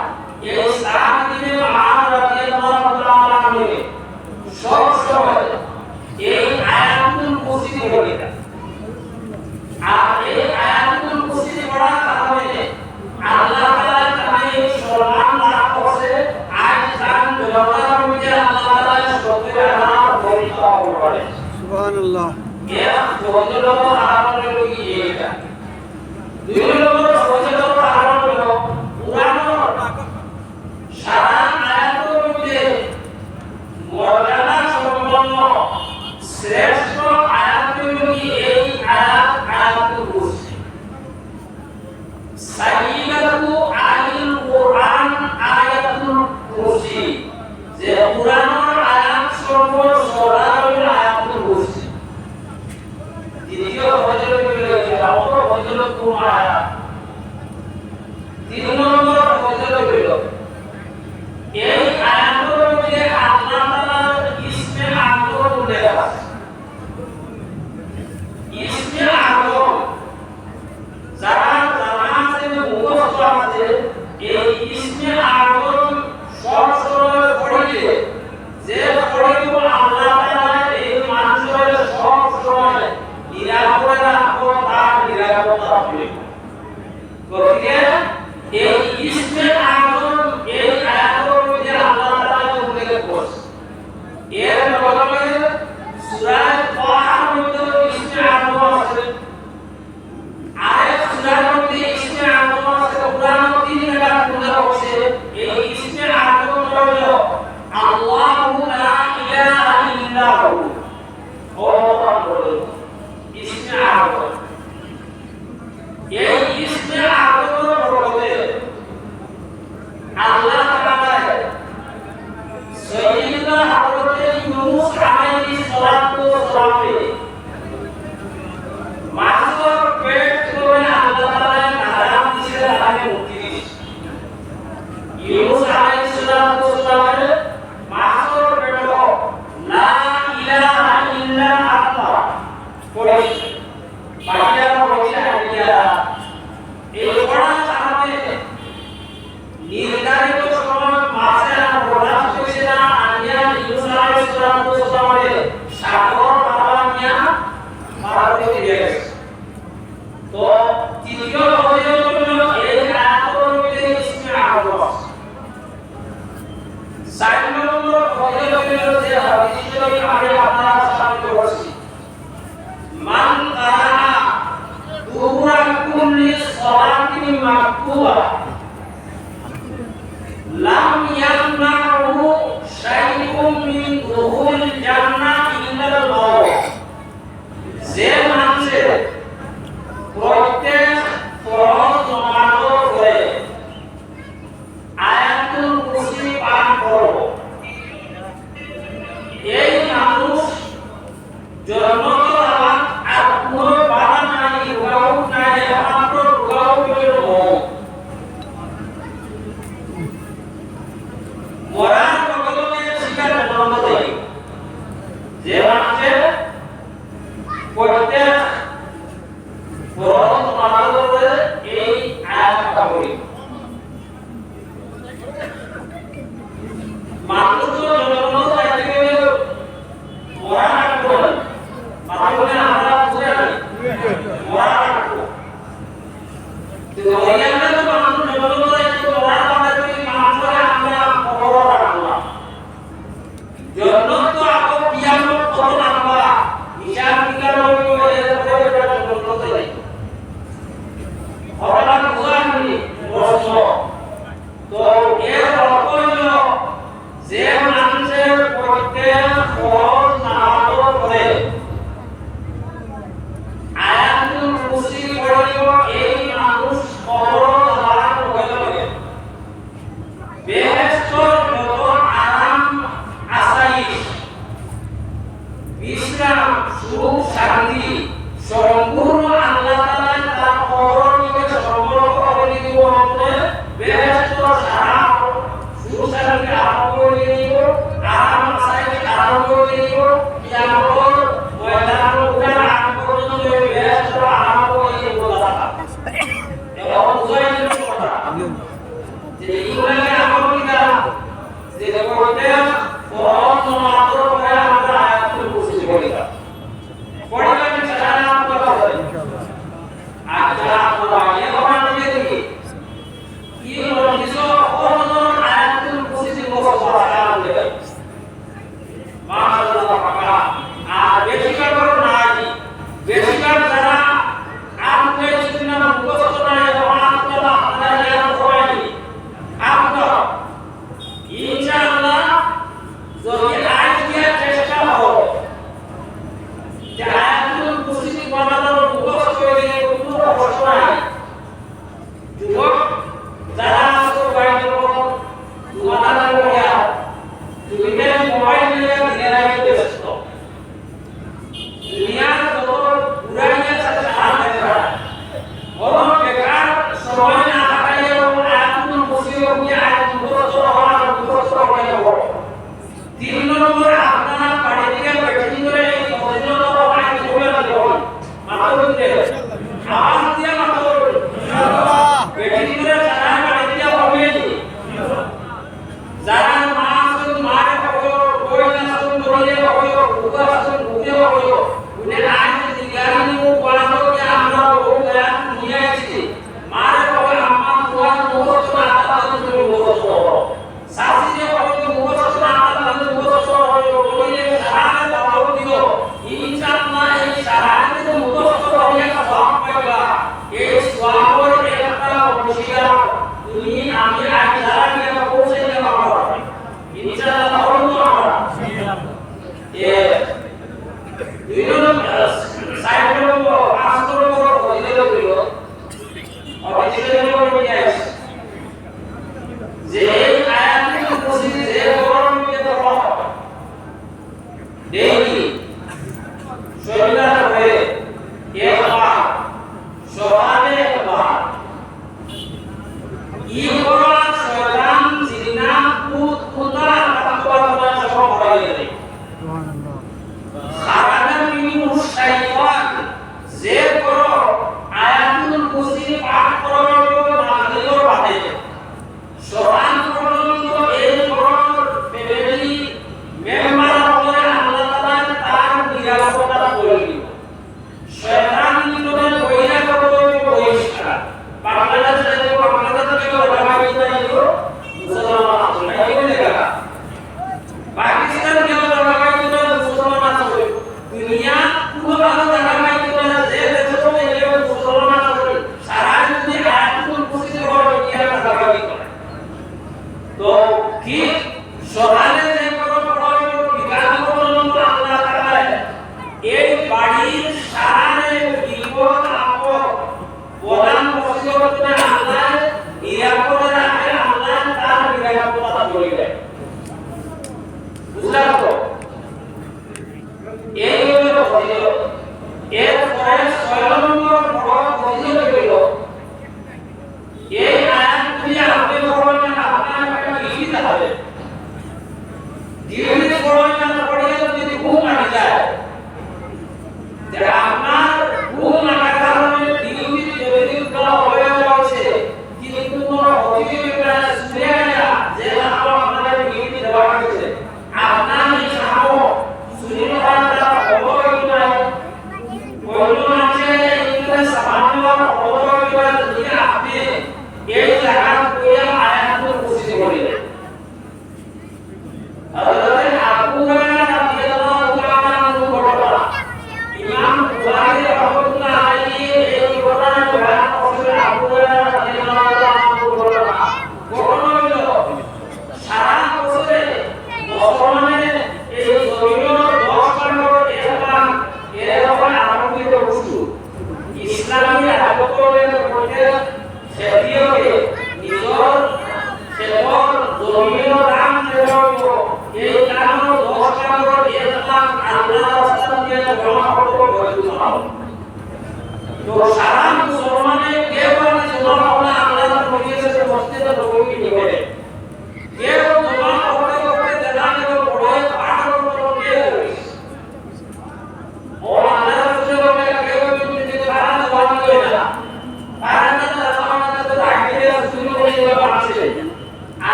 এই সারা দিয়ে মহান রাদিয়াল্লাহু তাআলা আনহু সব সময় এই আয়াতুল কুরসি পড়ে আর এই আয়াতুল কুরসি পড়ার কারণে আল্লাহ তাআলা তাকে সম্মান লাভ করছে আজ জান জগতের মধ্যে আল্লাহ তাআলা সত্যের নাম পরিচয় করে সুবহানাল্লাহ এরা সজল আরামের লগি এটা দুই নম্বর সজল আরাম হলো পুরানো সারা আয়াতের মধ্যে মর্যাদা সম্পন্ন শ্রেষ্ঠ আয়াতের লগি এই আয়াতুল কুরসি সাইয়্যিদাতু আলিল কুরআন আয়াতুল কুরসি যে কুরআনের আয়াত সমূহ সরাসরি আয়াতুল কুরসি দ্বিতীয় ফজিলত হলো অপর ফজিলত কোন আয়াত তিন নম্বর ফজিলত হলো এই আয়াতের মধ্যে আল্লাহ তাআলার ইসমে আযম উল্লেখ আছে ইসমে আযম যারা জানাতে মুখস্থ আছে এই ইসমে আযম সব সময় পড়িলে যে পড়িব আল্লাহ তাআলা এই মানুষের সব সময় নিরাপদে রাখবো তার নিরাপত্তা হবে গতিকে এই ইসমে আযম এই আয়াতের মধ্যে আল্লাহ তাআলা উল্লেখ করেছে এর প্রথমে সূরা ফাতিহার মধ্যে ইসমে আযম আছে আয়াত সূরার মধ্যে ইসমে আযম আছে কুরআন তিন জায়গা উল্লেখ আছে এই ইসমে আযম হলো আল্লাহু লা ইলাহা ইল্লা হু ও বলে ইসমে আযম এই ইসমে আযমের বলতে আল্লাহ তাআলা সাইয়্যিদনা হযরত ইউনূস আলাইহিস সালাতু ওয়াস সালাম মাছর পেট করে আল্লাহ তাআলা নাম দিয়েছে তাকে মুক্তি দিয়েছে ইউনূস আলাইহিস সালাতু ওয়াস সালাম মাছর পেট লা ইলাহা ইল্লা আল্লাহ পড়েছে বাকিরা বলছে আল্লাহ এই পড়ার কারণে নির্ধারিত সময় মাসে প্রদান করেছে না আলিয়া ইউনূস আলাইহিস সালাতু ওয়াস সালামের সাগর পার নিয়া পার করে গেছে তো তৃতীয় ফজিলত হলো এই আয়াতের মধ্যে ইসমে আযম চার নম্বর ফজিলত হলো যে হাদিস শরীফ আমি আপনার সামনে পড়ছি মান কারা দুবুরা কুল্লি সালাতিন মাকতুবা লাম ইয়ামনাহু শাইউম মিন দুখুল জান্নাহ ইল্লাল মাউত যে মানুষে প্রত্যেক ফরজ নামাজ পড়ে আয়াতুল কুরসি পাঠ করো এই মানুষ জন্মত আর কোনো বাধা নাই রুকাউট নাই একমাত্র রুকাউট হলো মরার প্রকল্পে শিকার জন্ম দেয় যে মানুষে প্রত্যেক ফরজ নামাজ পড়ে এই আয়াতটা পড়ে মানুষ জন্ম থেকে মরা রাখবো মাথাগুলো আমরা বুঝে জানি মরা রাখবো তো ওইখানে তো মানুষ জন্ম থেকে মরা রাখবো মানুষরা আমরা খবর রাখলাম জন্ম তো আপো কিয়ামত কত রাখবা হিসাব নিকাশ হইবে এর পরে জন্ম থেকে খবরটা বুঝানি প্রশ্ন তো এর অর্থ হলো যে মানুষের প্রত্যেক ফরজ নামাজ পড়ে আয়াতুল কুরসি পড়িব এই মানুষ কবর ধারণ হইবে বেহেশতর যত আরাম আসাইশ বিশ্রাম সুখ শান্তি সম্পূর্ণ আল্লাহ তাআলা তার কবর থেকে সম্পর্ক করে দিব হয় এখন আমি দেখি কি কিছু অন্য আয়াতুল কুরসি মুখস্থ করা হবে মাশাআল্লাহ পাকা আর বেশিরভাগ নাই বেশিরভাগ যারা আপনি যদি না মুখস্থ না যখন আপনারা আপনারা জ্ঞান করেন আপনারা ইনশাআল্লাহ যদি আজ দিয়ে চেষ্টা হয় যে আয়াতুল কুরসি বানানোর মুখস্থ করে কোনো প্রশ্ন নাই যুবক যারা আসো বাইরে তোমাদের বলিয়া দুইটা মোবাইল নিয়ে দিনে ব্যস্ত দুনিয়ার যত পুরাইয়া আছে সামনে করা বরং বেকার সময় না কাটাইয়া আয়াতুল কুরসি দিয়ে আয়াতুল মুখস্থ হওয়ার মুখস্থ হয়ে যাব 3 নম্বর আপনারা বাড়ি থেকে বেটিং করে এই মজনুর আয়াত পড়ে দেবেন মাথা দিতে আওয়াজ দিয়ে মাথা বলুন ইনশাআল্লাহ বেটিং করে সারা বাড়ি থেকে পড়বেন যারা মা আসুন মারে পড়ো বই না আসুন বইয়ে পড়ো বুকা আসুন বুকে পড়ো উনি আজ দিগারি মু পড়ানো কি আমরা বহু জ্ঞান নিয়ে আসছি মারে পড়ো আমার তোমার মুখস্থ না তাহলে তুমি মুখস্থ করো সাথী যে পড়ো মুখস্থ না তাহলে মুখস্থ করো বইয়ে সারা দাও দিও ইনশাআল্লাহ এই সারা যে মুখস্থ হয়ে সব পাইবা এই সওয়াবের একটা বসিয়া তুমি আমি আজ যারা নিয়ে পৌঁছে যাব ইনশাআল্লাহ হলো আমরা এ দুই নম্বর সাইড নম্বর পাঁচ নম্বর কইলে দিল আর দিলে বলে যে এই আয়াতুল কুরসি যে গরম কে তো দেই শরীরের হয়ে একবার সবানে একবার ইবরা শয়তান জিন্না কুত কুতা তাকওয়া সব হয়ে যায় সুবহানাল্লাহ খারাজা মিনহু শাইতান যে করো আয়াতুল কুরসি পাঠ করার জন্য নাজিলের বাদে শয়তান পর্যন্ত এই করোর ফ্যামিলি মেম্বার হলে আল্লাহ তাআলা তার নিরাপত্তা করে দিব শয়তান নিতরে কইরা করো পরিষ্কার বাংলাদেশে মুসলমান আছে এই দেখা পাকিস্তান কেন লাগাই দিল মুসলমান আছে দুনিয়া পুরো ভালো লাগাই দিল যে দেশে তো এই মুসলমান আছে সারা যদি আয়াতুল কুরসি বড় ইয়া লাগাই দিল তো কি সকালে যে করো পড়াইলো বিকাল পর্যন্ত আল্লাহ তাআলা এই বাড়ির সারারে বিপদ আপদ প্রধান মুসিবত আল্লাহ নিরাপদে রাখে আল্লাহ তার নিরাপত্তা করে দেয় বুঝলাম তো এই হলো ফজিলত এর পরে 6 নম্বর বড় ফজিলত হলো এই আয়াতটি আপনি পড়বেন না আপনার একটা লিখিত হবে ধীরে পড়বেন না পড়লে যদি ঘুম আসে যায় যে আপনার ঘুম আসার কারণে দিনটি যদি করা হয়ে যাচ্ছে কিন্তু কোনো অতিথিরা শুনে না যে আপনাদের লিখিত দেওয়া হয়েছে আপনার এই সামো শুনে না খবর নাই কোন আছে এটা সামান্য খবর করে যদি আপনি এই জায়গা থেকে আয়াতুল কুরসি পড়িলেন হযরত আবু হুরায়রা রাদিয়াল্লাহু তাআলা আনহু বলেন ইমাম বুখারী রাহমাতুল্লাহ আলাইহি এই ঘটনা বয়ান করেছেন আবু হুরায়রা রাদিয়াল্লাহু তাআলা আনহু বলেন ঘটনা হলো সারা বছরে মুসলমানের এই জমিনের 10 নম্বর এলাকা এরকম আরম্ভিত বস্তু ইসলামী আদতের মধ্যে সেটি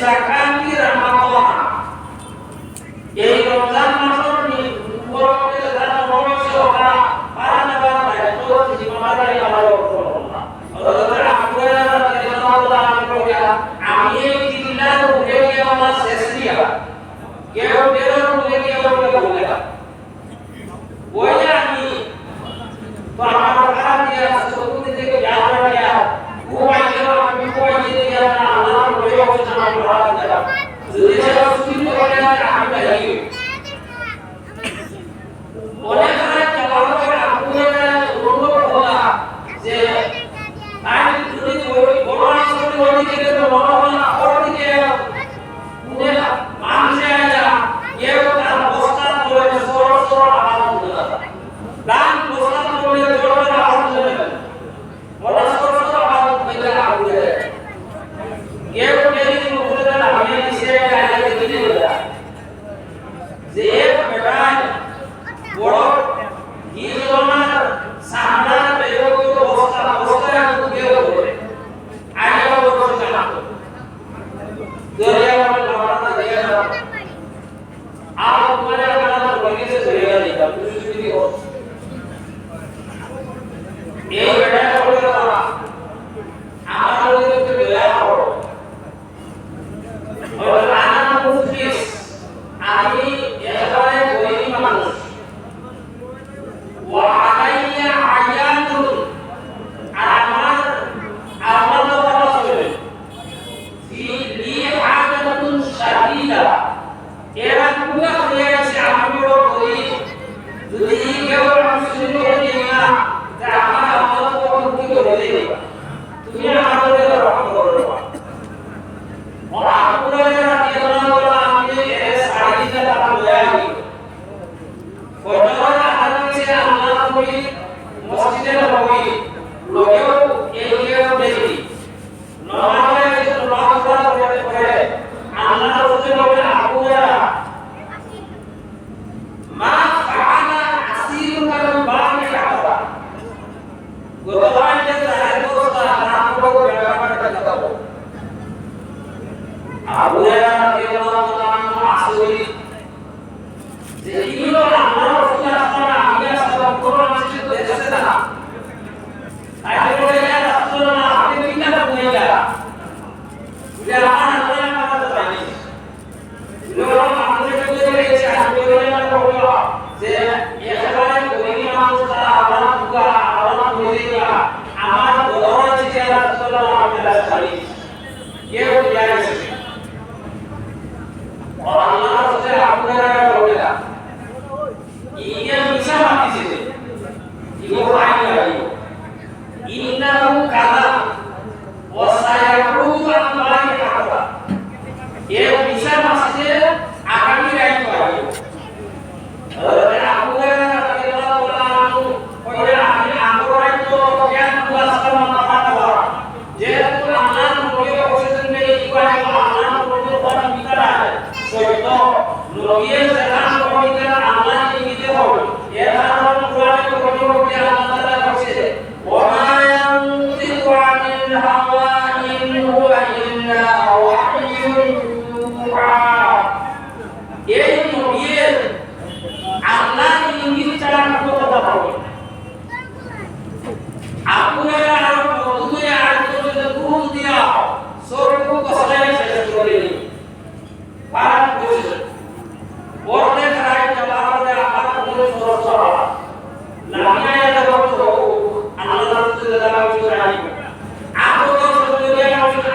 zakati Ramadan এই রমজান মাসের উপলক্ষে যারা মনোযোগী ওরা পারা না দায়িত্ব জিম্মাদারি আমার উপর না অতএব আপনারা রাদিয়াল্লাহু আনহু আমি এই দিনের উপরে আমার শেষ দিয়া কেউ বেরোর উপরে কেউ বলেগা ওই আমি তো আমার খারাপ দিয়া সত্যি থেকে যাওয়া দিয়া ঘুমাই গেল আমি কই দিয়ে গেল না আল্লাহ প্রয়োগ করছে আমি ভালো দিয়া যদি সেটা সুস্থ করে না আমি যাই অনেক সময় চালানো করে আপনারা অনুভব হলা যে আমি যদি ওই বড় আসলে ওই দিকে তো মনে হয় না ওর দিকে পুরো মানুষে আয়া কেউ তার বস্তা করে সরল সরল আওয়াজ হলো গান বস্তা করে জোরে আওয়াজ হলো বড় সরল সরল আওয়াজ হইলে আগুয়ে কেউ কেউ মুখে না আমি নিচে আয়া দেখি না যে এক বেটা বড় গিরোনার সামনে প্রয়োগ বস্তা বস্তা কেউ করে আগে বড় জানা দরিয়া বাবা দিয়া आप तुम्हारे अगर बगीचे से चलेगा नहीं का कुछ भी हो ये बेटा बोलेगा हमारा लोग तो गया हो और आना मुफ्तिस आदि ये सारे कोई मानुष وعلي عيان أمر الرسول في لي حاجة شديدة এরা পুরো হয়ে গেছে আমিও করি যদি কেউ মুসলিম হয়ে না তা আমার আল্লাহ পক্ষ থেকে বলে দেবা তুমি আমাদের রহম করো और आपने রাদিয়াল্লাহু আনহু এর সাহিদা তারা বলেনি ফজর আযান से আল্লাহ নবী মসজিদে নববী লোকেও এই কেউ দেখি নমাজে এসে নামাজ পড়ে আল্লাহ রাসূল বলেন আবুরা মা ফাআলা আসিরুকা বানি আবা গোলাম যে জাহের দোস্তা রামপুর ব্যাপারটা দেখাবো আবুরা রাদিয়াল্লাহু আনহু আসরি যে ইলো আল্লাহ রাসূল সাল্লাল্লাহু আলাইহি ওয়াসাল্লাম কোরআন শরীফ দেখেছে না তাই বলে ইয়া রাসূলুল্লাহ আপনি কিনা বলেলা যে আমার আল্লাহ পাইনি লোক আমাদের বলে গেছে আমি বলে না বলবো যে একেবারে গরিব মানুষ তারা আল্লাহ বুকা আল্লাহ বলেলা আমার বড় যে রাসূলুল্লাহ আমাদের খালি কেউ জানেছে और अल्लाह से আপনারা বলেলা ইয়ে মিশা মাতিছে ইগো আইনি আইও ইন্নাহু কাযা ওয়া সায়াকুতু আন-নারি হাদা এ মিশা মাসে আগামী আইনি আইও আপনারা রাদিয়াল্লাহু আনহু কইরা আমি আন্দোলন তো জ্ঞান পুরস্কার মানা করা যে আল্লাহ নবী বলেছেন যে এই কোরআন আল্লাহ নবীর কোরআন ভিতরে আছে সত্য নবীর জানান নবীকে আল্লাহ নিতে হবে এর কারণ কোরআনে কতগুলো আল্লাহ তাআলা বলেছে ওয়া মা ইয়ানতিকু আনিল হাওয়া ইন হুয়া ইল্লা ওয়াহয়ুন ইউহা এই নবীর আল্লাহ ইঙ্গিত ছাড়া কোনো কথা বলে আপনারা আর বন্ধুরে আর যদি ভুল দিয়া সরকু কসলাই শেষ করে নি পারান বুঝে বড়ে খাই জবাবে আমার কোনো সরসরা লামিয়া দেব তো আল্লাহ রাসূল সাল্লাল্লাহু আলাইহি আপনি যদি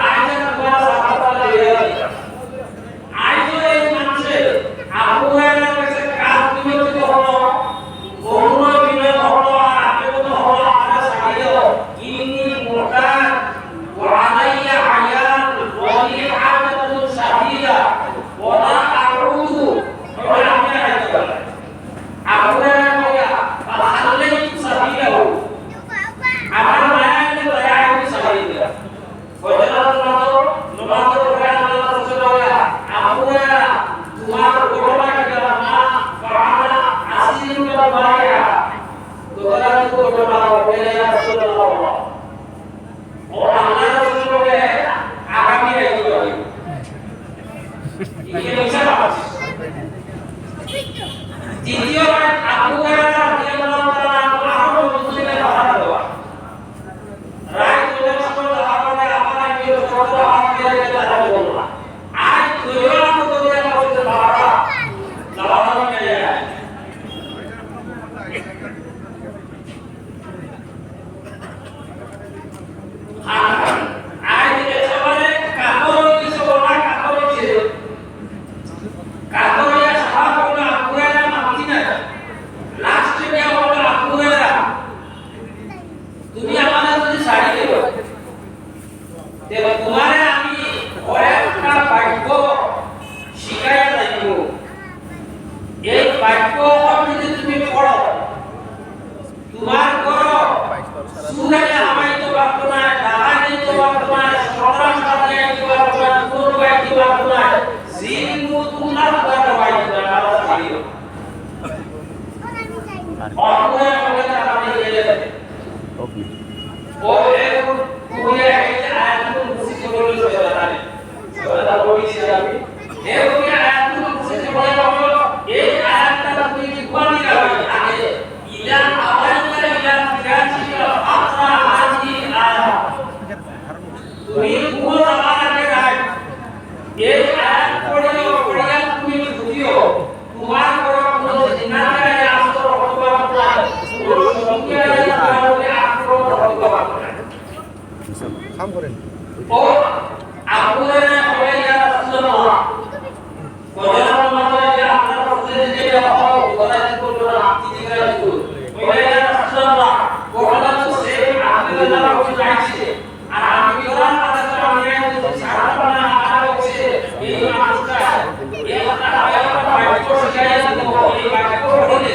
আইন করা সাহাবা দিয়ে আইন এই মানুষে আপনারা কাছে কাজ নিয়মিত হলো অন্য বিনয় হলো আর আবেদন হলো আমরা সাহিও ইনি মোটা وعلي عيان ولي عادة شديدة ولا أعوذ এই আয়াত পড়িয়া তুমি বুঝিও তোমার কোনো জিনাতে আসর হতে পারে কোনো সঙ্গে কারণে আক্রমণ হতে পারে কাম করেন ও আপনারা হইয়া রাসূলুল্লাহ কোরআন মানে আপনারা প্রতিদিন যে কোরআন করতে আপনি দিবেন হইয়া রাসূলুল্লাহ কোরআন সে আপনারা হয়ে যাচ্ছে আর আমি কোরআন কথা আমি সারা বানা আর হচ্ছে এই মানুষটা এই কথা বাইরে শিখাইয়া দেব এই বাক্য পড়লে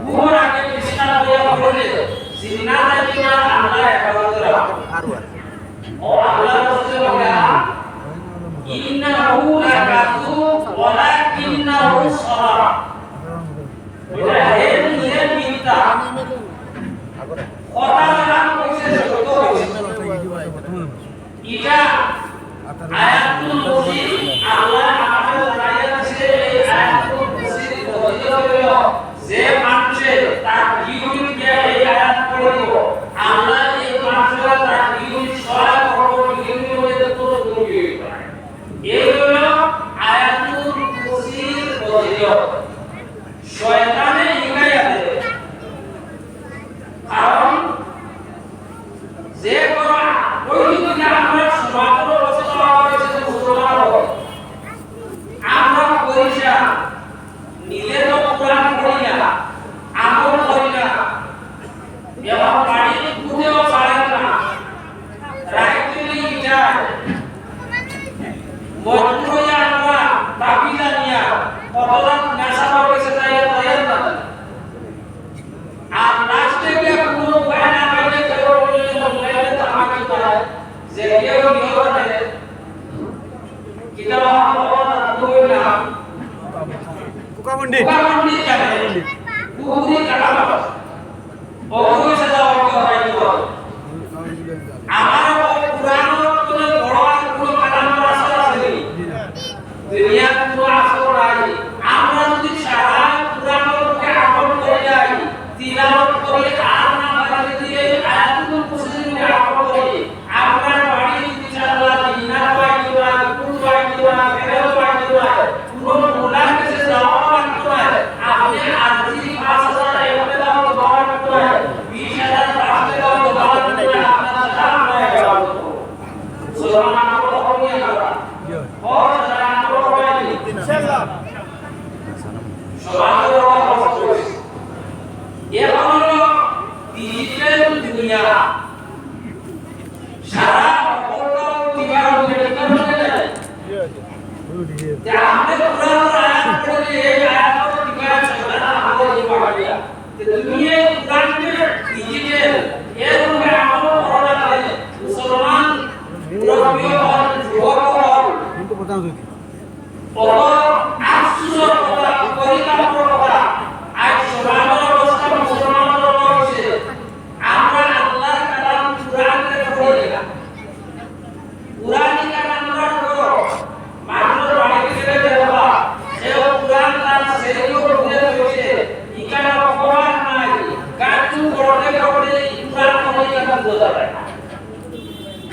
পুরো আগে কৃষ্ণ বলে পড়লে জিন্নাতে কিনা আমরা হেফাজত রাখব ও আল্লাহ রাসূল বলেন ইন্নাহু লাকাযু ওয়ালাকিন্নাহু সারা এটা হেন নিজের মিথ্যা কথা নাম কইছে সত্য এটা আয়াতুল কুরসি আল্লাহ আমাদের জানিয়ে দিয়েছে এই আয়াতুল কুরসি বলিও যে মানুষে তার জীবন দিয়ে এই আয়াত পড়িব আল্লাহ এই মানুষের তার জীবন সহায় করব জীবনের মধ্যে তো দুর্গী এই হলো আয়াতুল কুরসির বলিও শয়তানে ইগায়া দেবে কারণ যে কোরআন ওই দিকে আমরা সমাজের অবস্থা হয়েছে মুসলমান আমরা পরিশা নিজে তো কোরআন পড়ি না আমল করি না এবং বাড়ি পুজোও পারেন না রাইতুলি যায় মজুরিয়া আমরা দাবি জানিয়া কতজন নেশা হয়েছে তাই তাই না আর লাস্টে গিয়ে কোনো উপায় না পাইলে কেউ বললে আমাকে করায় যে কেউ নিয়ে করে কিতাব আমরা দুই নাম কুকামন্ডি কুকামন্ডি জানে কুহুরি কালাম ও কুহুরি সাদা অঙ্ক হয় আমার পুরাণ কোন বড় কোন কালাম আছে আছে দুনিয়া কোন আসর নাই আমরা যদি সারা পুরাণকে আমল করে যাই তিলাওয়াত করে আর না বাড়ি দিয়ে আয়াতুল কুরসিকে আমল করি আমরা বাড়ি ইনশাআল্লাহ দিনা পাই দিবা কুল পাই দিবা ফেরত পাই দিবা পুরো মোলার কাছে যাওয়া লাগতো না আপনি আরজি 5000 এমএ দাও দোয়া লাগতো না 20000 রাখতে দাও দোয়া লাগতো না আপনারা দাম হয়ে গেল সুবহানাল্লাহ কমিয়ে গেল ও সুবহানাল্লাহ ইনশাআল্লাহ সুবহানাল্লাহ এখন হলো ডিজিটাল দুনিয়া সারা দিবার মেডিকেল হয়ে যায় যে আমাদের পুরানো আয়াত পড়ে এই আয়াত দিবার সারা আমাদের দিবাড়িয়া যে দুনিয়া পুরানো ডিজিটাল এর মধ্যে আমল করা যায় মুসলমান মুরব্বী হল যুবক হল কিন্তু প্রধান যদি ও আফসোস করা পরিকল্পনা করা আজ সমাজের অবস্থা মুসলমানদের রয়েছে আমরা আল্লাহর কালাম কুরআনকে পড়ি না কুরআনি কালাম আমরা করো মানুষ বাড়ি থেকে দেওয়া যে কুরআন তার সেও পড়ে রয়েছে ইকানা কোরআন নাই কাজু করতে করতে কুরআন পড়ে কাজ বোঝা যায়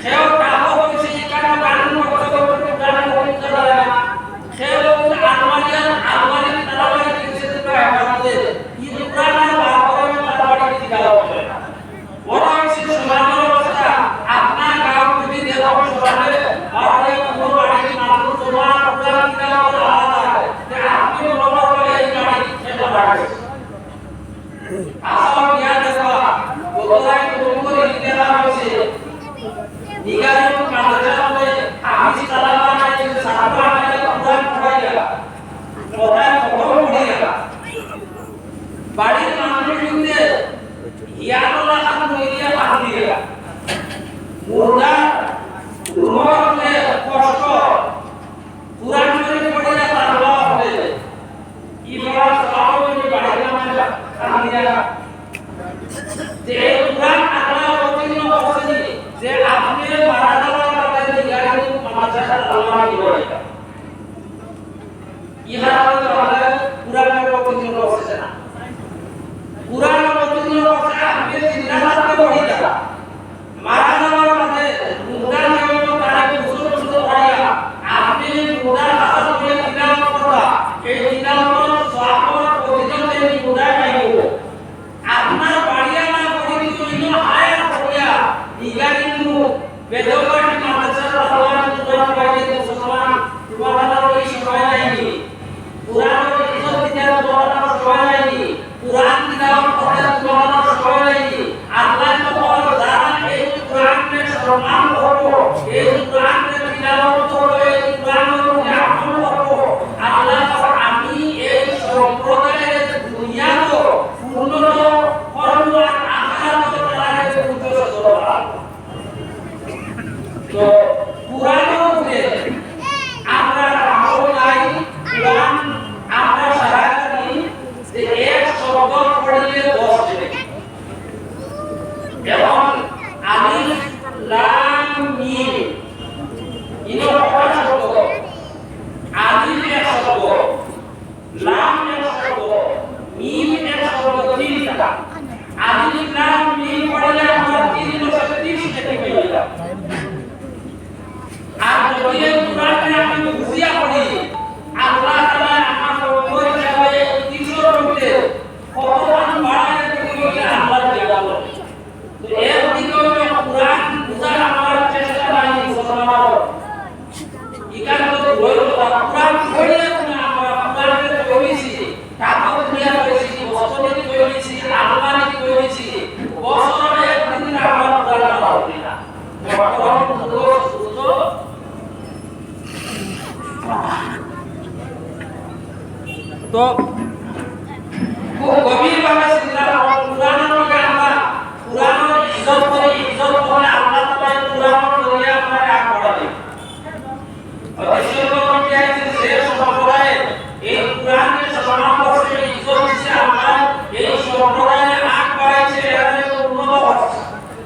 সেও কাহো বলছে ইকানা কানুন করতে করতে কুরআন পড়ে করা যায় না সেও আলমারিয়ান তালাবাড়ি কিছু তো আমাদের এই কুরআন বারবার তালাবাড়ি দিগালা বলে ওরা হচ্ছে সমাজের অবস্থা আপনার গাঁও যদি দেখো সমাজে আর কোনো বাড়ি মানুষ তোমার কুরআন দিগালা বলে আলাদা যে আপনি বড় বড় এই গাড়ি খেতে পারে আসল জ্ঞান দেখো বদলাই তোমার দিগালা হচ্ছে দিগালা কালচারে আমি তালাবাড়ি যে সাহাবা কুরআন পড়াইয়া কোরআন পড়াইয়া বাড়ির মানুষকে ইয়ানুল্লাহ খান বইয়া পাঠিয়ে দিলা মুর্দা রুমে কষ্ট কুরআন শরীফ পড়িয়া তার লাভ হবে ইবরা সাহাবায়ে বাড়ির মানুষ কামিয়া যে কুরআন আল্লাহ অবতীর্ণ করেছেন যে আপনি মারা যাওয়ার আগে কোরআনের উপরে আমরা আমল নাই কোরআন আমরা সারা দিন যে এক শব্দ পড়লে 10 টাকা এবং আলিফ লাম মিম ইনো কয়টা শব্দ আলিফ এক শব্দ লাম এক শব্দ মিম এক শব্দ তিনটা আলিফ লাম মিম পড়লে আমরা 330 টাকা পেয়ে যাব আর যদি কোরআনে আমি বুঝিয়া পড়ি আল্লাহ তাআলা আমার উপর যাবে 300 মধ্যে কতক্ষণ বাড়ায় দিবে আল্লাহ জানে তো এর দিকে কোরআন বুঝার আমার চেষ্টা নাই মুসলমান ইকান তো বইলো কোরআন পড়লে না আমরা কোরআনে পড়েছি তারপর দিয়া পড়েছি বছরে পড়েছি আল্লাহকে পড়েছি বছরে একদিন আমরা কোরআন পড়ি না তো খুব গভীর ভাবে চিন্তা করুন কোরআনের মধ্যে আমরা কোরআনের ইজ্জত করে আল্লাহ তাআলা কোরআনের মধ্যে আমরা আগ বাড়াই অবশ্যই করতে আছে যে সম্প্রদায় এই কোরআনের সম্মান করছে ইজ্জত দিছে আল্লাহ এই সম্প্রদায়ে আগ বাড়াইছে এরা উন্নত হচ্ছে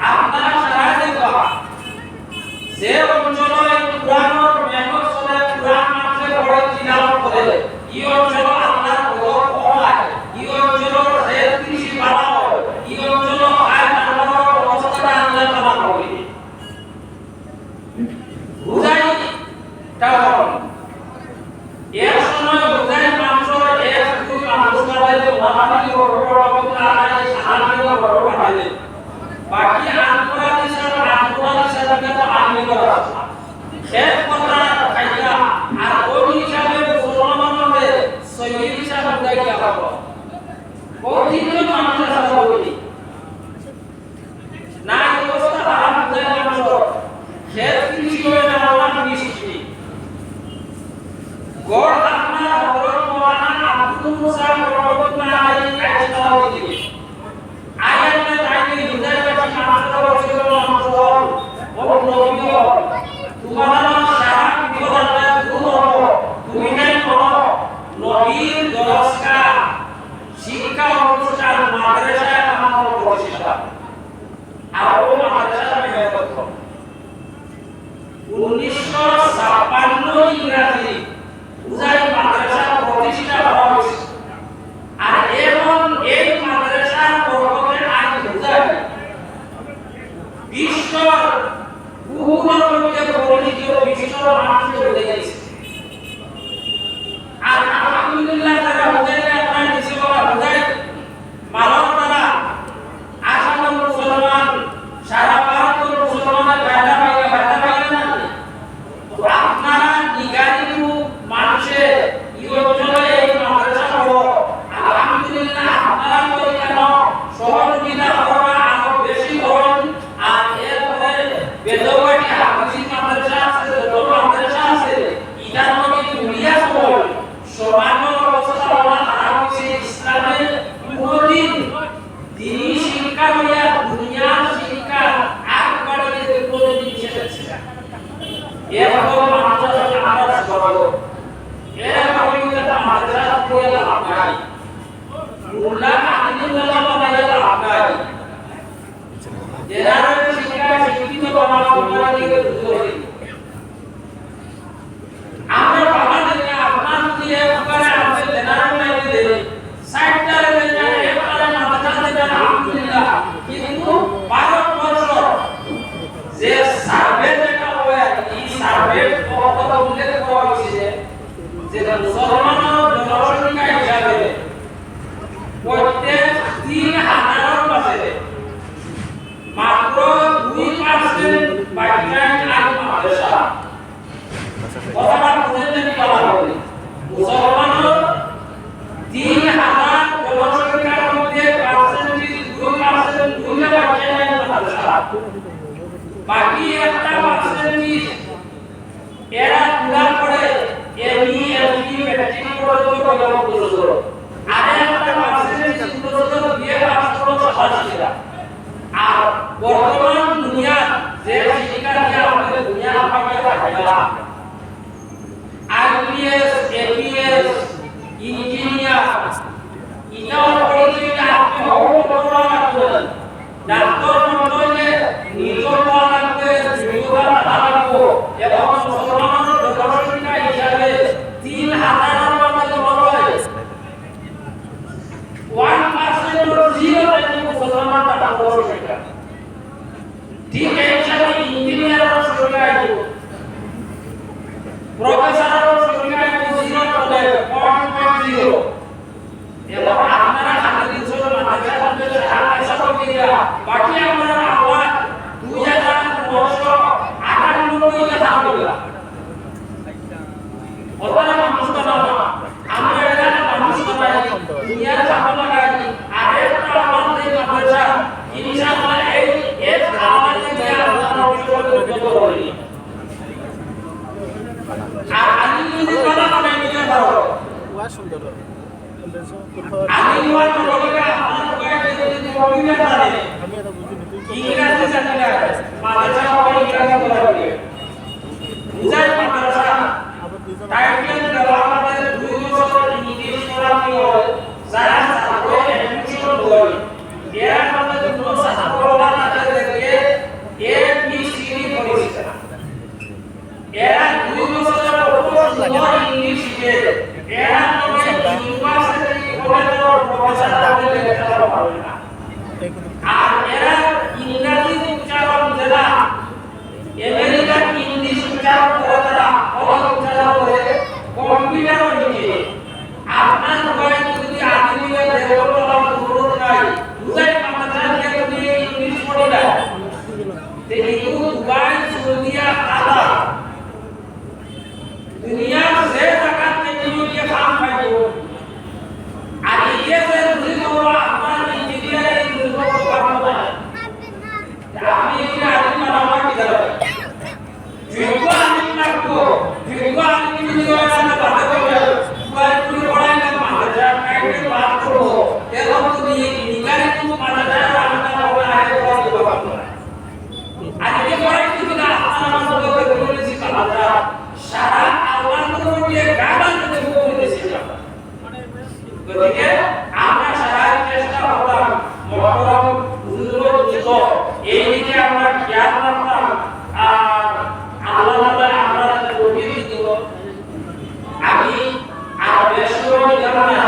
আপনারা সারা দেখবা যে অঞ্চলে কোরআনের মেহনত চলে কোরআন মানুষে পড়ে তিলাওয়াত করে এই অঞ্চল আল্লাহর ভোগ হয় এই অঞ্চল রেল কৃষি বাড়াও এই অঞ্চল আয় আল্লাহর অবস্থাটা আল্লাহ তাআলা করে বুঝাই তাও এর সময় বুঝাই মানুষ এক দুই মানুষ বাড়াইলে মহামারী বড় বড় কথা আয় সাহায্য বড় বাড়াইলে বাকি আন্তর্জাতিক সাথে তো আমি করা শেষ কথা খাইয়া আর ওই হিসাবে মুসলমানদের সহিহ হিসাবে দাইয়া হবে প্রতিদিন মানুষের সাথে বলি না অবস্থা খারাপ যায় মানুষ শেষ কৃষি হয়ে না আমার কৃষি গড় আপনার হযরত মাওলানা আব্দুল মুসা রহমাতুল্লাহ আলাইহি আয়াত দিকে আয়াতে তাইকে হৃদয় বাকি মানুষের রসুলুল্লাহ সাল্লাল্লাহু আলাইহি ওয়াসাল্লাম তোমার সারা বিপদে দূর হও তুমি নাই করো নবীর দরসকা শিক্ষা অনুষ্ঠান মাদ্রাসায় আমার প্রতিষ্ঠা আর ও মাদ্রাসা মেহনত 1956 ইংরেজি উজাই মাদ্রাসা প্রতিষ্ঠা করা হয়েছে আর এখন এই মাদ্রাসার বরকতে আজ উজাই বিশ্বর ভূগোল মধ্যে পরিচিত বিশ্বর মানুষ হয়ে গেছে আর আলহামদুলিল্লাহ যারা উজাইকে আপনার নিচে বলা উজাই মানব দ্বারা আসাম মুসলমান সারা ভারতের মুসলমানের ফায়দা পাইলে না তো আপনারা নিগারিত মানুষের এই অঞ্চলে এই মাদ্রাসা হলো আলহামদুলিল্লাহ আপনারা তো কেন সহযোগিতা করা আরো বেশি হন আর এরপরে বেদবাটি হাফিজ মাদ্রাসা আছে যত মাদ্রাসা আছে ইটার মধ্যে দুনিয়া সময় সমাজ অবস্থা হওয়া খারাপ হয়েছে ইসলামের কোনদিন দিনী শিক্ষা হইয়া দুনিয়ার শিক্ষা একবারে কোনদিন শেষ হচ্ছে না এরকম মাদ্রাসা আমরা সবাই এরকম একটা মাদ্রাসা করে আপনার মুল্লা আলিমুল্লাহ বানাইলা আপনার যারা শিক্ষা শিক্ষিত বানানো আপনার দিকে জোরে আমরা বাবা দিকে আপনার দিয়ে উপরে আছে জেনারেল লাইনে দেবে সাইডটার লাইনে একবারে মাদ্রাসা দেবে আলহামদুলিল্লাহ কিন্তু ভারতবর্ষ যে সার্ভে যেটা হয় এই সার্ভে কথা উল্লেখ করা হয়েছে যে মুসলমানের জনসংখ্যা হিসাবে প্রত্যেক 3000 মাসে মাত্র 2% বাইকান আর মাদ্রাসা কথাটা বুঝতে পারা হবে মুসলমানের 3000 জনসংখ্যার মধ্যে পার্সেন্টেজ 2% 2 বাইকান মাদ্রাসা বাকি একটা পার্সেন্টেজ এরা পুরা করে এমই এমপি ম্যাট্রিক পর্যন্ত গেল পুরো আর একটা পার্সেন্টেজ পুরো দিয়ে পাস করতে হচ্ছে আর বর্তমান দুনিয়া যে শিক্ষা দিয়ে আমাদের দুনিয়া ভাবে হাইলা আইপিএস এপিএস ইঞ্জিনিয়ার ইটাও পড়িয়ে আপনি হওয়া করতে পারেন ডাক্তার মন্ডলে নিজের পড়াতে জীবন হারাবো এবং মুসলমানের দর্শনটা হিসাবে 3000 এর মধ্যে বড় হয় 1% or 0 মুসলমান টাকা বড় সেটা ঠিক এই হিসাবে ইঞ্জিনিয়ারও শুরু আইব প্রফেসরও শুরু আইব 0.0 এবং আপনারা হাতে দিন মাদ্রাসা কমপ্লিট হাতে সব দিয়া বাকি আমরা আল্লাহ 2998 এ থাকবিলা ওখানে মুসলমান আমরা এখানে মুসলমান দুনিয়ার সাফল্য গাড়ি আর একটা আমাদের মাদ্রাসা ইনশাআল্লাহ এই এক আমাদের দিয়া আমরা উৎসর্গ করি আর আমি যদি কথা বলে নিতে পারো ওয়া সুন্দর আমি ওয়ান বলবো আমার কয়েকটা যদি কমিয়ে পারে আমি এটা বুঝিনি তুই ইংরেজি জানি না মাদ্রাসা হবে ইংরেজি বলবে বুঝাই মাদ্রাসা টাইটেল দেওয়া আমাদের 2 বছর ইংলিশ পড়ানো হয় যারা ছাত্র এডমিশন হয় এর মধ্যে কোনো ছাত্র না থাকে এবিসিডি পড়েছে এরা 2 বছর পড়াশোনা ইংলিশ শিখে এরা মধ্যে ইউনিভার্সিটি কলেজের প্রফেসর হবে লেখাপড়া হবে না আর এরা ইংরেজি উচ্চারণ যারা আমেরিকান ইংলিশ উচ্চারণ করে তারা উচ্চারণ করে কম্পিউটারও লিখে আপনার ভয় যদি আধুনিক ডেভেলপমেন্ট জরুরত নাই বুঝাই মাদ্রাসা যদি ইংলিশ পড়ে না তে এই দুবাই সৌদিয়া কাতার দুনিয়ার যে টাকা থেকে নিয়ে কাম পাইব আর এই যে দুনিয়া আপনার ইঞ্জিনিয়ারিং দুনিয়া কাম পায় আমি এই আদিম মানব কি জানো যোগ্য আদিম লাগতো যোগ্য আদিম দুনিয়া না বাধা করে তুমি পড়াই না মাদ্রাসা কাইতে বাদ করো এরকম তুমি নিগারি তুমি মাদ্রাসা আমরা বলা হয় করতে পারবো আর এই পড়াই তুমি না আপনারা মধ্যে বলেছি মাদ্রাসা সারা আল্লাহর মধ্যে গাবান মধ্যে বলেছি গতিকে আমরা সারা চেষ্টা করলাম মহরম হুজুর যুগ এই দিকে আমরা জ্ঞান রাখলাম আর আল্লাহ তাআলা আমরা তৌফিক দিল আমি আর বেশি করে জানা